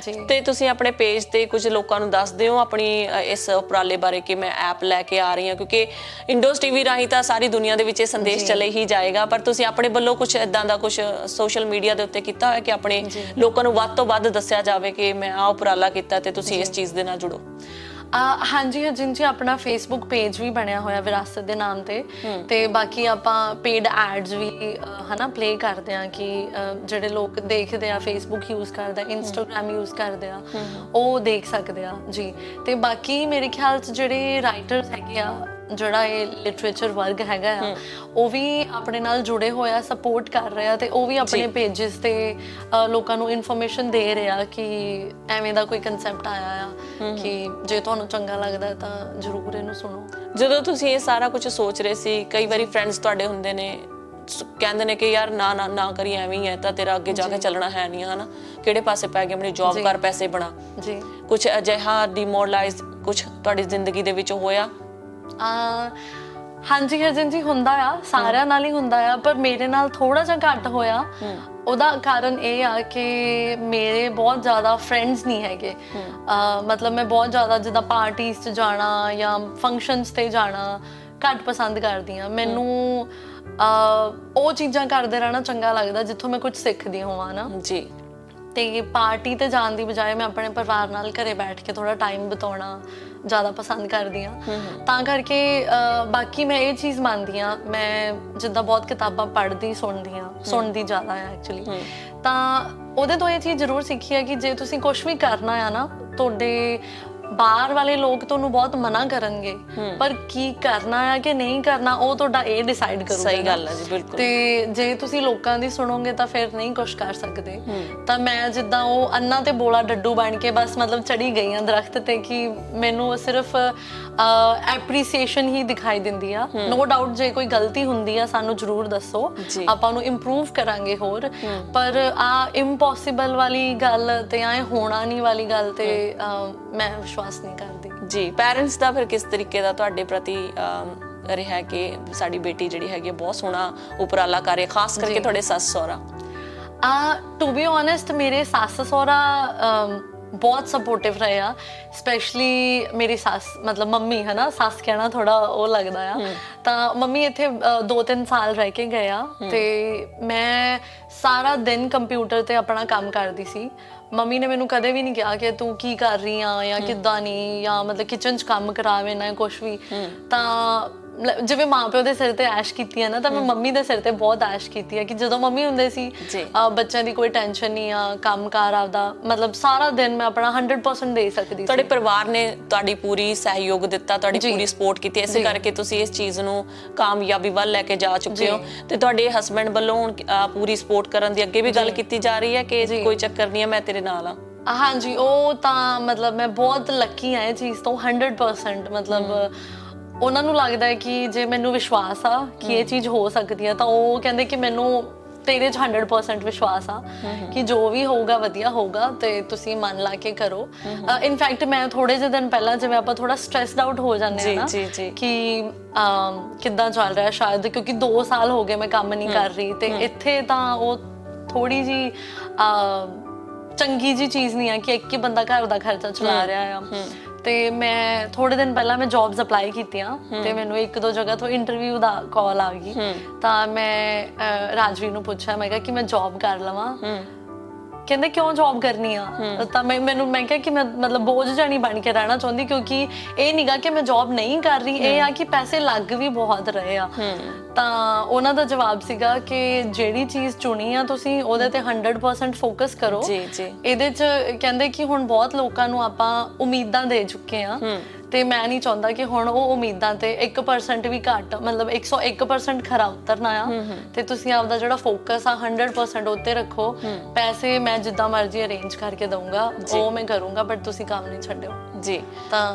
ਤੇ ਤੁਸੀਂ ਆਪਣੇ ਪੇਜ ਤੇ ਕੁਝ ਲੋਕਾਂ ਨੂੰ ਦੱਸਦੇ ਹੋ ਆਪਣੀ ਇਸ ਉਪਰਾਲੇ ਬਾਰੇ ਕਿ ਮੈਂ ਐਪ ਲੈ ਕੇ ਆ ਰਹੀ ਹਾਂ, ਕਿਉਂਕਿ ਇੰਡੋਸ ਟੀਵੀ ਰਾਹੀਂ ਤਾਂ ਸਾਰੀ ਦੁਨੀਆ ਦੇ ਵਿੱਚ ਇਹ ਸੰਦੇਸ਼ ਚਲੇ ਹੀ ਜਾਏਗਾ, ਪਰ ਤੁਸੀਂ ਆਪਣੇ ਵੱਲੋਂ ਕੁਝ ਇਦਾਂ ਦਾ ਕੁਝ ਸੋਸ਼ਲ ਮੀਡੀਆ ਦੇ ਉੱਤੇ ਕੀਤਾ ਹੋਇਆ ਕਿ ਆਪਣੇ ਲੋਕਾਂ ਨੂੰ ਵੱਧ ਤੋਂ ਵੱਧ ਦੱਸਿਆ ਜਾਵੇ ਕਿ ਮੈਂ ਆਹ ਉਪਰਾਲਾ ਕੀਤਾ ਤੇ ਤੁਸੀਂ ਇਸ ਚੀਜ਼ ਦੇ ਨਾਲ ਜੁੜੋ? ਹਾਂਜੀ ਹਰਜਿੰਦ ਜੀ, ਆਪਣਾ ਫੇਸਬੁੱਕ ਪੇਜ ਵੀ ਬਣਿਆ ਹੋਇਆ ਵਿਰਾਸਤ ਦੇ ਨਾਮ ਤੇ ਬਾਕੀ ਆਪਾਂ ਪੇਡ ਐਡਸ ਵੀ ਹਨਾ ਪਲੇ ਕਰਦੇ ਆ ਕਿ ਜਿਹੜੇ ਲੋਕ ਦੇਖਦੇ ਆ, ਫੇਸਬੁੱਕ ਯੂਜ਼ ਕਰਦੇ ਆ, ਇੰਸਟਾਗ੍ਰਾਮ ਯੂਜ਼ ਕਰਦੇ ਆ, ਉਹ ਦੇਖ ਸਕਦੇ ਆ ਜੀ। ਤੇ ਬਾਕੀ ਮੇਰੇ ਖਿਆਲ 'ਚ ਜਿਹੜੇ ਰਾਈਟਰਸ ਹੈਗੇ ਆ, ਜਿਹੜਾ ਇਹ ਲਿਟਰੇਚਰ ਵਰਗ ਹੈਗਾ ਆ, ਉਹ ਵੀ ਆਪਣੇ ਨਾਲ ਜੁੜੇ ਹੋਇਆ, ਸਪੋਰਟ ਕਰ ਰਿਹਾ, ਤੇ ਉਹ ਵੀ ਆਪਣੇ ਪੇਜਸ ਤੇ ਲੋਕਾਂ ਨੂੰ ਇਨਫੋਰਮੇਸ਼ਨ ਦੇ ਰਿਹਾ ਕਿ ਐਵੇਂ ਦਾ ਕੋਈ ਕਨਸੈਪਟ ਆਇਆ ਆ ਕਿ ਜੇ ਤੁਹਾਨੂੰ ਚੰਗਾ ਲੱਗਦਾ ਤਾਂ ਜ਼ਰੂਰ ਇਹਨੂੰ ਸੁਣੋ। ਜਦੋਂ ਤੁਸੀਂ ਇਹ ਸਾਰਾ ਕੁਝ ਸੋਚ ਰਹੇ ਸੀ, ਕਈ ਵਾਰੀ ਫਰੈਂਡਸ ਤੁਹਾਡੇ ਹੁੰਦੇ ਨੇ ਕਹਿੰਦੇ ਨੇ ਕਿ ਯਾਰ ਨਾ ਕਰੀ, ਐਵੇਂ ਹੀ ਹੈ ਤਾਂ ਤੇਰਾ ਅੱਗੇ ਜਾ ਕੇ ਚੱਲਣਾ ਹੈ ਨਹੀਂ ਹਨਾ, ਕਿਹੜੇ ਪਾਸੇ ਪੈ ਗਿਆ, ਆਪਣੀ ਜੌਬ ਕਰ, ਪੈਸੇ ਬਣਾ ਜੀ, ਕੁਝ ਅਜਿਹਾ ਡਿਮੋਰਲਾਈਜ਼ ਕੁਝ ਤੁਹਾਡੀ ਜ਼ਿੰਦਗੀ ਦੇ ਵਿੱਚ ਹੋਇਆ? ਹਾਂਜੀ ਹਰਜਿੰਦ ਜੀ, ਹੁੰਦਾ ਆ, ਸਾਰਿਆਂ ਨਾਲ ਹੀ ਹੁੰਦਾ ਆ, ਪਰ ਮੇਰੇ ਨਾਲ ਥੋੜਾ ਜਿਹਾ ਘੱਟ ਹੋਇਆ। ਉਹਦਾ ਕਾਰਨ ਇਹ ਆ ਕਿ ਮੇਰੇ ਬਹੁਤ ਜ਼ਿਆਦਾ ਫਰੈਂਡਸ ਨਹੀਂ ਹੈਗੇ। ਮਤਲਬ ਮੈਂ ਬਹੁਤ ਜ਼ਿਆਦਾ ਜਿੱਦਾਂ ਪਾਰਟੀਜ਼ 'ਚ ਜਾਣਾ ਜਾਂ ਫੰਕਸ਼ਨਸ ਤੇ ਜਾਣਾ ਘੱਟ ਪਸੰਦ ਕਰਦੀ ਹਾਂ। ਮੈਨੂੰ ਉਹ ਚੀਜ਼ਾਂ ਕਰਦੇ ਰਹਿਣਾ ਚੰਗਾ ਲੱਗਦਾ ਜਿੱਥੋਂ ਮੈਂ ਕੁਝ ਸਿੱਖਦੀ ਹੋਵਾਂ ਨਾ ਜੀ। ਤੇ ਪਾਰਟੀ ਤੇ ਜਾਣ ਦੀ ਬਜਾਏ ਮੈਂ ਆਪਣੇ ਪਰਿਵਾਰ ਨਾਲ ਘਰੇ ਬੈਠ ਕੇ ਥੋੜਾ ਟਾਈਮ ਬਿਤਾਉਣਾ ਜ਼ਿਆਦਾ ਪਸੰਦ ਕਰਦੀ ਹਾਂ। ਤਾਂ ਕਰਕੇ ਬਾਕੀ ਮੈਂ ਇਹ ਚੀਜ਼ ਮੰਨਦੀ ਹਾਂ, ਮੈਂ ਜਿੱਦਾਂ ਬਹੁਤ ਕਿਤਾਬਾਂ ਪੜ੍ਹਦੀ ਸੁਣਦੀ ਜ਼ਿਆਦਾ ਆ ਐਕਚੁਅਲੀ, ਤਾਂ ਉਹਦੇ ਤੋਂ ਇਹ ਚੀਜ਼ ਜ਼ਰੂਰ ਸਿੱਖੀ ਹੈ ਕਿ ਜੇ ਤੁਸੀਂ ਕੁਛ ਵੀ ਕਰਨਾ ਆ ਨਾ, ਤੁਹਾਡੇ ਬਾਹਰ ਵਾਲੇ ਲੋਕ ਤੁਹਾਨੂੰ ਬਹੁਤ ਮਨਾ ਕਰਨਗੇ, ਪਰ ਕੀ ਕਰਨਾ ਆ ਕਿ ਨਹੀਂ ਕਰਨਾ ਉਹ ਤੁਹਾਡਾ ਇਹ ਡਿਸਾਈਡ ਕਰੂਗਾ। ਸਹੀ ਗੱਲ ਹੈ ਜੀ, ਬਿਲਕੁਲ। ਤੇ ਜੇ ਤੁਸੀਂ ਲੋਕਾਂ ਦੀ ਸੁਣੋਗੇ ਤਾਂ ਫਿਰ ਨਹੀਂ ਕੁਛ ਕਰ ਸਕਦੇ। ਤਾਂ ਮੈਂ ਜਿੱਦਾਂ ਉਹ ਅੰਨਾ ਤੇ ਬੋਲਾ ਡੱਡੂ ਬਣ ਕੇ ਬਸ ਮਤਲਬ ਚੜੀ ਗਈ ਹਾਂ ਦਰਖਤ ਤੇ ਕਿ ਮੈਨੂੰ ਸਿਰਫ ਐਪਰੀਸੀਏਸ਼ਨ ਹੀ ਦਿਖਾਈ ਦਿੰਦੀ ਆ। ਨੋ ਡਾਊਟ ਜੇ ਕੋਈ ਗਲਤੀ ਹੁੰਦੀ ਆ ਸਾਨੂੰ ਜ਼ਰੂਰ ਦੱਸੋ, ਆਪਾਂ ਨੂੰ ਇੰਪਰੂਵ ਕਰਾਂਗੇ ਹੋਰ, ਪਰ ਆ ਇੰਪੋਸੀਬਲ ਵਾਲੀ ਗੱਲ ਤੇ ਐ ਹੋਣਾ ਨਹੀਂ ਵਾਲੀ ਗੱਲ ਤੇ ਮੈਂ ਵਿਸ਼ਵਾਸ ਨਹੀਂ ਕਰਦੀ ਜੀ। ਪੈਰੈਂਟਸ ਦਾ ਫਿਰ ਕਿਸ ਤਰੀਕੇ ਦਾ ਤੁਹਾਡੇ ਪ੍ਰਤੀ ਰਿਹਾ ਕਿ ਸਾਡੀ ਬੇਟੀ ਜਿਹੜੀ ਹੈਗੀ ਬਹੁਤ ਸੋਹਣਾ ਉਪਰਾਲਾ ਕਰ ਰਹੀ ਹੈ, ਖਾਸ ਕਰਕੇ ਤੁਹਾਡੇ ਸੱਸ ਸਹੁਰਾ? ਟੂ ਬੀ ਓਨੈਸਟ, ਮੇਰੇ ਸੱਸ ਸਹੁਰਾ ਬਹੁਤ ਸਪੋਰਟਿਵ ਰਹੇ ਆ, ਸਪੈਸ਼ਲੀ ਮੇਰੀ ਸੱਸ ਮਤਲਬ ਮੰਮੀ ਹੈ ਨਾ, ਸੱਸ ਕਹਿਣਾ ਥੋੜਾ ਉਹ ਲੱਗਦਾ ਆ। ਤਾਂ ਮੰਮੀ ਇੱਥੇ 2-3 ਸਾਲ ਰਹਿ ਕੇ ਗਏ ਆ ਤੇ ਮੈਂ ਸਾਰਾ ਦਿਨ ਕੰਪਿਊਟਰ ਤੇ ਆਪਣਾ ਕੰਮ ਕਰਦੀ ਸੀ। ਮੰਮੀ ਨੇ ਮੈਨੂੰ ਕਦੇ ਵੀ ਨਹੀਂ ਕਿਹਾ ਕਿ ਤੂੰ ਕੀ ਕਰ ਰਹੀ ਆ ਜਾਂ ਕਿੱਦਾਂ ਨਹੀਂ, ਜਾਂ ਮਤਲਬ ਕਿਚਨ 'ਚ ਕੰਮ ਕਰਾਵੇ ਨਾ ਕੁਛ ਵੀ। ਤਾਂ ਜਿਵੇਂ ਮਾਂ ਪਿਓ ਦੇ ਸਿਰ ਤੇ ਐਸ਼ ਕੀਤੀ ਹੈ ਨਾ, ਤਾਂ ਮੈਂ ਮੰਮੀ ਦੇ ਸਿਰ ਤੇ ਬਹੁਤ ਐਸ਼ ਕੀਤੀ ਹੈ ਕਿ ਜਦੋਂ ਮੰਮੀ ਹੁੰਦੇ ਸੀ ਬੱਚਿਆਂ ਦੀ ਕੋਈ ਟੈਨਸ਼ਨ ਨਹੀਂ ਆ, ਕੰਮ ਕਾਰ ਆਪਦਾ ਮਤਲਬ ਸਾਰਾ ਦਿਨ ਮੈਂ ਆਪਣਾ 100% ਦੇ ਸਕਦੀ ਸੀ। ਤੁਹਾਡੇ ਪਰਿਵਾਰ ਨੇ ਤੁਹਾਡੀ ਪੂਰੀ ਸਹਿਯੋਗ ਦਿੱਤਾ, ਤੁਹਾਡੀ ਪੂਰੀ ਸਪੋਰਟ ਕੀਤੀ, ਇਸੇ ਕਰਕੇ ਤੁਸੀਂ ਇਸ ਚੀਜ਼ ਨੂੰ ਕਾਮਯਾਬੀ ਵੱਲ ਲੈ ਕੇ ਜਾ ਚੁੱਕੇ ਹੋ। ਤੇ ਤੁਹਾਡੇ ਹਸਬੈਂਡ ਵੱਲੋਂ ਹੁਣ ਪੂਰੀ ਸਪੋਰਟ ਕਰਨ ਦੀ ਅੱਗੇ ਵੀ ਗੱਲ ਕੀਤੀ ਜਾ ਰਹੀ ਹੈ ਕਿ ਕੋਈ ਚੱਕਰ ਨਹੀਂ ਹੈ, ਮੈਂ ਤੇਰੇ ਨਾਲ ਆ? ਹਾਂਜੀ, ਉਹ ਤਾਂ ਮਤਲਬ ਮੈਂ ਬਹੁਤ ਲੱਕੀ ਆ ਇਹ ਚੀਜ਼ ਤੋਂ 100%। ਮਤਲਬ ਉਹਨਾਂ ਨੂੰ ਲੱਗਦਾ ਹੈ ਕਿ ਜੇ ਮੈਨੂੰ ਵਿਸ਼ਵਾਸ ਆ ਕਿ ਇਹ ਚੀਜ਼ ਹੋ ਸਕਦੀ ਹੈ, ਤਾਂ ਉਹ ਕਹਿੰਦੇ ਕਿ ਮੈਨੂੰ ਤੇਰੇ 'ਚ 100% ਵਿਸ਼ਵਾਸ ਆ ਕਿ ਜੋ ਵੀ ਹੋਊਗਾ ਵਧੀਆ ਹੋਊਗਾ ਤੇ ਤੁਸੀਂ ਮਨ ਲਾ ਕੇ ਕਰੋ। ਇਨਫੈਕਟ ਮੈਂ ਥੋੜੇ ਜਿਹੇ ਦਿਨ ਪਹਿਲਾਂ, ਜਿਵੇਂ ਆਪਾਂ ਥੋੜਾ ਸਟ੍ਰੈਸਡ ਆਊਟ ਹੋ ਜਾਂਦੇ ਆ ਨਾ ਕਿ ਕਿੱਦਾਂ ਚੱਲ ਰਿਹਾ, ਸ਼ਾਇਦ ਕਿਉਂਕਿ 2 ਸਾਲ ਹੋ ਗਏ ਮੈਂ ਕੰਮ ਨਹੀਂ ਕਰ ਰਹੀ, ਤੇ ਇੱਥੇ ਤਾਂ ਉਹ ਥੋੜੀ ਜਿਹੀ ਚੰਗੀ ਜਿਹੀ ਚੀਜ਼ ਨਹੀਂ ਆ ਕਿ ਇੱਕ ਹੀ ਬੰਦਾ ਘਰ ਦਾ ਖਰਚਾ ਚਲਾ ਰਿਹਾ ਆ। ਤੇ ਮੈਂ ਥੋੜੇ ਦਿਨ ਪਹਿਲਾਂ ਮੈਂ ਜੌਬਸ ਅਪਲਾਈ ਕੀਤੀਆਂ ਤੇ ਮੈਨੂੰ 1-2 ਜਗ੍ਹਾ ਤੋਂ ਇੰਟਰਵਿਊ ਦਾ ਕਾਲ ਆ ਗਈ। ਤਾਂ ਮੈਂ ਰਾਜਵੀਰ ਨੂੰ ਪੁੱਛਿਆ, ਮੈਂ ਕਿਹਾ ਕਿ ਮੈਂ ਜੌਬ ਕਰ ਲਵਾਂ? ਕਹਿੰਦੇ ਕਿਉਂ ਜੌਬ ਕਰਨੀ ਆ, ਤਾਂ ਮੈਂ ਕਿਹਾ ਕਿ ਮੈਂ ਮਤਲਬ ਬੋਝ ਜਾਣੀ ਬਣ ਕੇ ਰਹਿਣਾ ਚਾਹੁੰਦੀ, ਕਿਉਂਕਿ ਇਹ ਨੀਗਾ ਕਿ ਮੈਂ ਜੌਬ ਨਹੀਂ ਕਰ ਰਹੀ, ਇਹ ਆ ਕਿ ਪੈਸੇ ਲੱਗ ਵੀ ਬਹੁਤ ਰਹੇ ਆ। ਤਾਂ ਉਹਨਾਂ ਦਾ ਜਵਾਬ ਸੀਗਾ ਕਿ ਜਿਹੜੀ ਚੀਜ਼ ਚੁਣੀ ਆ ਤੁਸੀਂ ਉਹਦੇ ਤੇ 100% ਫੋਕਸ ਕਰੋ। ਇਹਦੇ 'ਚ ਕਹਿੰਦੇ ਕਿ ਹੁਣ ਬਹੁਤ ਲੋਕਾਂ ਨੂੰ ਆਪਾਂ ਉਮੀਦਾਂ ਦੇ ਚੁੱਕੇ ਆ, ਤੇ ਮੈਂ ਨਹੀਂ ਚਾਹੁੰਦਾ ਕਿ ਹੁਣ ਉਹ ਉਮੀਦਾਂ ਤੇ 1% ਵੀ ਘੱਟ, ਮਤਲਬ 101% ਖਰਾ ਉਤਰਨਾ ਆ। ਤੇ ਤੁਸੀਂ ਆਪਦਾ ਜਿਹੜਾ ਫੋਕਸ ਆ 100% ਉੱਤੇ ਰੱਖੋ। ਪੈਸੇ ਮੈਂ ਜਿੱਦਾਂ ਮਰਜ਼ੀ ਅਰੇਂਜ ਕਰਕੇ ਦਊਂਗਾ, ਉਹ ਮੈਂ ਕਰੂੰਗਾ, ਬਟ ਤੁਸੀਂ ਕੰਮ ਨਹੀਂ ਛੱਡਿਓ ਜੀ। ਤਾਂ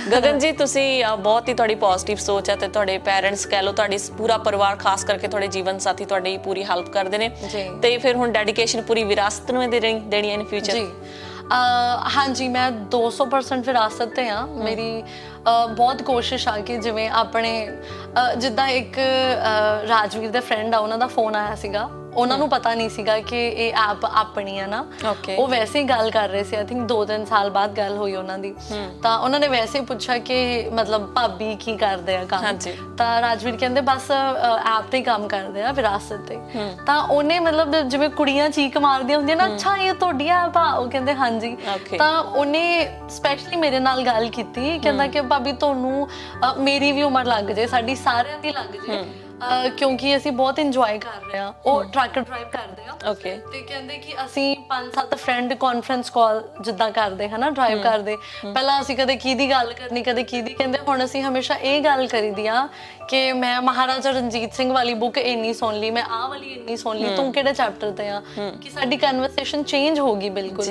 ਗਗਨ ਜੀ, ਤੁਸੀਂ ਬਹੁਤ ਹੀ ਤੁਹਾਡੀ ਪੋਜ਼ਿਟਿਵ ਸੋਚ ਹੈ ਤੇ ਤੁਹਾਡੇ ਪੈਰੈਂਟਸ ਕਹਿ ਲਓ, ਤੁਹਾਡੀ ਪੂਰਾ ਪਰਿਵਾਰ, ਖਾਸ ਕਰਕੇ ਤੁਹਾਡੇ ਜੀਵਨ ਸਾਥੀ ਤੁਹਾਡੀ ਪੂਰੀ ਹੈਲਪ ਕਰਦੇ ਨੇ, ਤੇ ਫਿਰ ਹੁਣ ਡੈਡੀਕੇਸ਼ਨ ਪੂਰੀ ਵਿਰਾਸਤ ਨੂੰ ਦੇਣੀ ਹੈ ਇਨ ਫਿਊਚਰ? ਜੀ ਹਾਂਜੀ, ਮੈਂ 200% ਵਿਰਾਸਤ ਤੇ ਆ। ਮੇਰੀ ਬਹੁਤ ਕੋਸ਼ਿਸ਼ ਆ ਕਿ ਜਿਵੇਂ ਆਪਣੇ ਜਿੱਦਾਂ ਇੱਕ ਰਾਜਵੀਰ ਦੇ ਫਰੈਂਡ ਆ, ਉਹਨਾਂ ਦਾ ਫੋਨ ਆਇਆ ਸੀਗਾ, ਉਹਨਾਂ ਨੂੰ ਪਤਾ ਨਹੀਂ ਸੀਗਾ ਕਿ ਇਹ ਐਪ ਆਪਣੀ ਆ ਨਾ। ਉਹ ਵੈਸੇ ਹੀ ਗੱਲ ਕਰ ਰਹੇ ਸੀ, ਆਈ ਥਿੰਕ 2-3 ਸਾਲ ਬਾਅਦ ਗੱਲ ਹੋਈ ਉਹਨਾਂ ਦੀ। ਤਾਂ ਉਹਨਾਂ ਨੇ ਵੈਸੇ ਹੀ ਪੁੱਛਿਆ ਕਿ ਮਤਲਬ ਭਾਬੀ ਕੀ ਕਰਦੇ ਆ ਕੰਮ, ਤਾਂ ਰਾਜਵੀਰ ਕਹਿੰਦੇ ਬਸ ਐਪ ਤੇ ਹੀ ਕੰਮ ਕਰਦੇ ਆ, ਵਿਰਾਸਤ ਤੇ। ਤਾਂ ਉਹਨੇ ਮਤਲਬ ਜਿਵੇਂ ਕੁੜੀਆਂ ਚੀਕ ਮਾਰਦੀਆਂ ਹੁੰਦੀਆਂ ਨਾ, ਅੱਛਾ ਇਹ ਤੁਹਾਡੀ ਐਪ ਆ, ਉਹ ਕਹਿੰਦੇ ਹਾਂਜੀ। ਤਾਂ ਉਹਨੇ ਸਪੈਸ਼ਲੀ ਮੇਰੇ ਨਾਲ ਗੱਲ ਕੀਤੀ, ਕਹਿੰਦਾ ਕਿ ਭਾਬੀ ਤੁਹਾਨੂੰ ਮੇਰੀ ਵੀ ਉਮਰ ਲੱਗ ਜੇ, ਸਾਡੀ ਸਾਰਿਆਂ ਦੀ ਲੱਗ ਜੇ, ਕਿਉਂਕਿ ਅਸੀਂ ਬਹੁਤ ਇੰਜੋਏ ਕਰ ਰਹੇ ਆ। ਉਹ ਟਰੱਕ ਡਰਾਈਵ ਕਰਦੇ ਆ ਤੇ ਕਹਿੰਦੇ ਕਿ ਅਸੀਂ 5-7 ਫਰੈਂਡ ਕਾਨਫਰੰਸ ਕਾਲ ਜਿੱਦਾਂ ਕਰਦੇ ਹਨਾ, ਡਰਾਈਵ ਕਰਦੇ। ਪਹਿਲਾਂ ਅਸੀਂ ਕਦੇ ਕਿਹਦੀ ਗੱਲ ਕਰਨੀ, ਕਦੇ ਕਿਹਦੀ, ਕਹਿੰਦੇ ਹੁਣ ਅਸੀਂ ਹਮੇਸ਼ਾ ਇਹ ਗੱਲ ਕਰੀਦੀ ਆ ਕਿ ਮੈਂ ਮਹਾਰਾਜਾ ਰਣਜੀਤ ਸਿੰਘ ਵਾਲੀ ਬੁੱਕ ਇੰਨੀ ਸੁਣ ਲਈ, ਮੈਂ ਆਹ ਵਾਲੀ ਇੰਨੀ ਸੁਣ ਲਈ, ਤੂੰ ਕਿਹੜੇ ਚੈਪਟਰ ਤੇ ਆ, ਕਿ ਸਾਡੀ ਕਨਵਰਸੇਸ਼ਨ ਚੇਂਜ ਹੋ ਗਈ ਬਿਲਕੁਲ।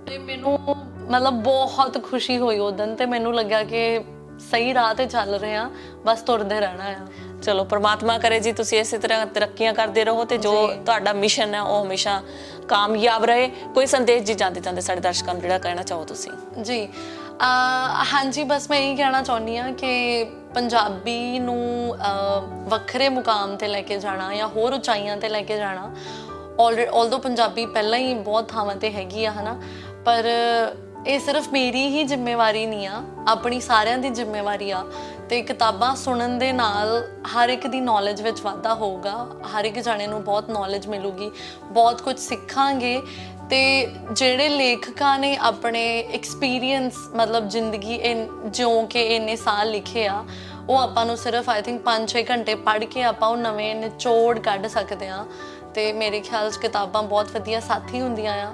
ਤੇ ਮੈਨੂੰ ਮਤਲਬ ਬਹੁਤ ਖੁਸ਼ੀ ਹੋਈ ਉਦੋਂ, ਤੇ ਮੈਨੂੰ ਲੱਗਾ ਕਿ ਸਹੀ ਰਾਹ ਤੇ ਚੱਲ ਰਹੇ ਆ, ਬਸ ਤੁਰਦੇ ਰਹਿਣਾ ਆ। ਚਲੋ ਪ੍ਰਮਾਤਮਾ ਕਰੇ ਜੀ ਤੁਸੀਂ ਇਸੇ ਤਰ੍ਹਾਂ ਤਰੱਕੀਆਂ ਕਰਦੇ ਰਹੋ ਤੇ ਜੋ ਤੁਹਾਡਾ ਮਿਸ਼ਨ ਹੈ ਉਹ ਹਮੇਸ਼ਾ ਕਾਮਯਾਬ ਰਹੇ। ਕੋਈ ਸੰਦੇਸ਼ ਜੀ ਜਾਂਦੇ ਸਾਡੇ ਦਰਸ਼ਕਾਂ ਨੂੰ ਜਿਹੜਾ ਕਹਿਣਾ ਚਾਹੋ ਤੁਸੀਂ? ਜੀ ਹਾਂਜੀ, ਬਸ ਮੈਂ ਇਹੀ ਕਹਿਣਾ ਚਾਹੁੰਦੀ ਹਾਂ ਕਿ ਪੰਜਾਬੀ ਨੂੰ ਵੱਖਰੇ ਮੁਕਾਮ ਤੇ ਲੈ ਕੇ ਜਾਣਾ ਜਾਂ ਹੋਰ ਉਚਾਈਆਂ ਤੇ ਲੈ ਕੇ ਜਾਣਾ। ਆਲਦੋ ਪੰਜਾਬੀ ਪਹਿਲਾਂ ਹੀ ਬਹੁਤ ਥਾਵਾਂ ਤੇ ਹੈਗੀ ਆ ਹਨਾ, ਪਰ ਇਹ ਸਿਰਫ ਮੇਰੀ ਹੀ ਜ਼ਿੰਮੇਵਾਰੀ ਨਹੀਂ ਆ, ਆਪਣੀ ਸਾਰਿਆਂ ਦੀ ਜ਼ਿੰਮੇਵਾਰੀ ਆ। ਤੇ ਕਿਤਾਬਾਂ ਸੁਣਨ ਦੇ ਨਾਲ ਹਰ ਇੱਕ ਦੀ ਨੌਲੇਜ ਵਿੱਚ ਵਾਧਾ ਹੋਊਗਾ, ਹਰ ਇੱਕ ਜਾਣੇ ਨੂੰ ਬਹੁਤ ਨੌਲੇਜ ਮਿਲੂਗੀ, ਬਹੁਤ ਕੁਝ ਸਿੱਖਾਂਗੇ। ਤੇ ਜਿਹੜੇ ਲੇਖਕਾਂ ਨੇ ਆਪਣੇ ਐਕਸਪੀਰੀਅੰਸ ਮਤਲਬ ਜ਼ਿੰਦਗੀ ਜਿਉਂ ਕੇ ਇੰਨੇ ਸਾਲ ਲਿਖੇ ਆ, ਉਹ ਆਪਾਂ ਨੂੰ ਸਿਰਫ ਆਈ ਥਿੰਕ 5-6 ਘੰਟੇ ਪੜ੍ਹ ਕੇ ਆਪਾਂ ਉਹ ਨਵੇਂ ਨਿਚੋੜ ਕੱਢ ਸਕਦੇ ਹਾਂ। ਤੇ ਮੇਰੇ ਖਿਆਲ 'ਚ ਕਿਤਾਬਾਂ ਬਹੁਤ ਵਧੀਆ ਸਾਥੀ ਹੁੰਦੀਆਂ ਆ।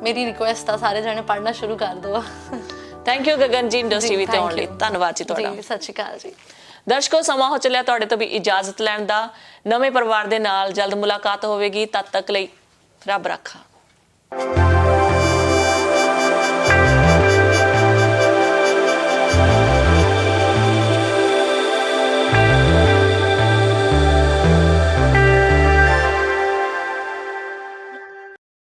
ਮੇਰੀ ਰਿਕੁਐਸਟ ਆ, ਸਾਰੇ ਜਾਣੇ ਪੜ੍ਹਨਾ ਸ਼ੁਰੂ ਕਰ ਦਿਓ। ਥੈਂਕ ਯੂ ਗਗਨ ਜੀ, ਇੰਡਸਟਰੀ ਵਿੱਚ ਆਉਣ ਲਈ ਧੰਨਵਾਦ ਜੀ ਤੁਹਾਡਾ। ਸਤਿ ਸ਼੍ਰੀ ਅਕਾਲ ਜੀ। ਦਰਸ਼ਕੋ, ਸਮਾਂ ਹੋ ਚੱਲਿਆ ਤੁਹਾਡੇ ਤੋਂ ਵੀ ਇਜਾਜ਼ਤ ਲੈਣ ਦਾ। ਨਵੇਂ ਪਰਿਵਾਰ ਦੇ ਨਾਲ ਜਲਦ ਮੁਲਾਕਾਤ ਹੋਵੇਗੀ, ਤਦ ਤੱਕ ਲਈ ਰੱਬ ਰਾਖਾ।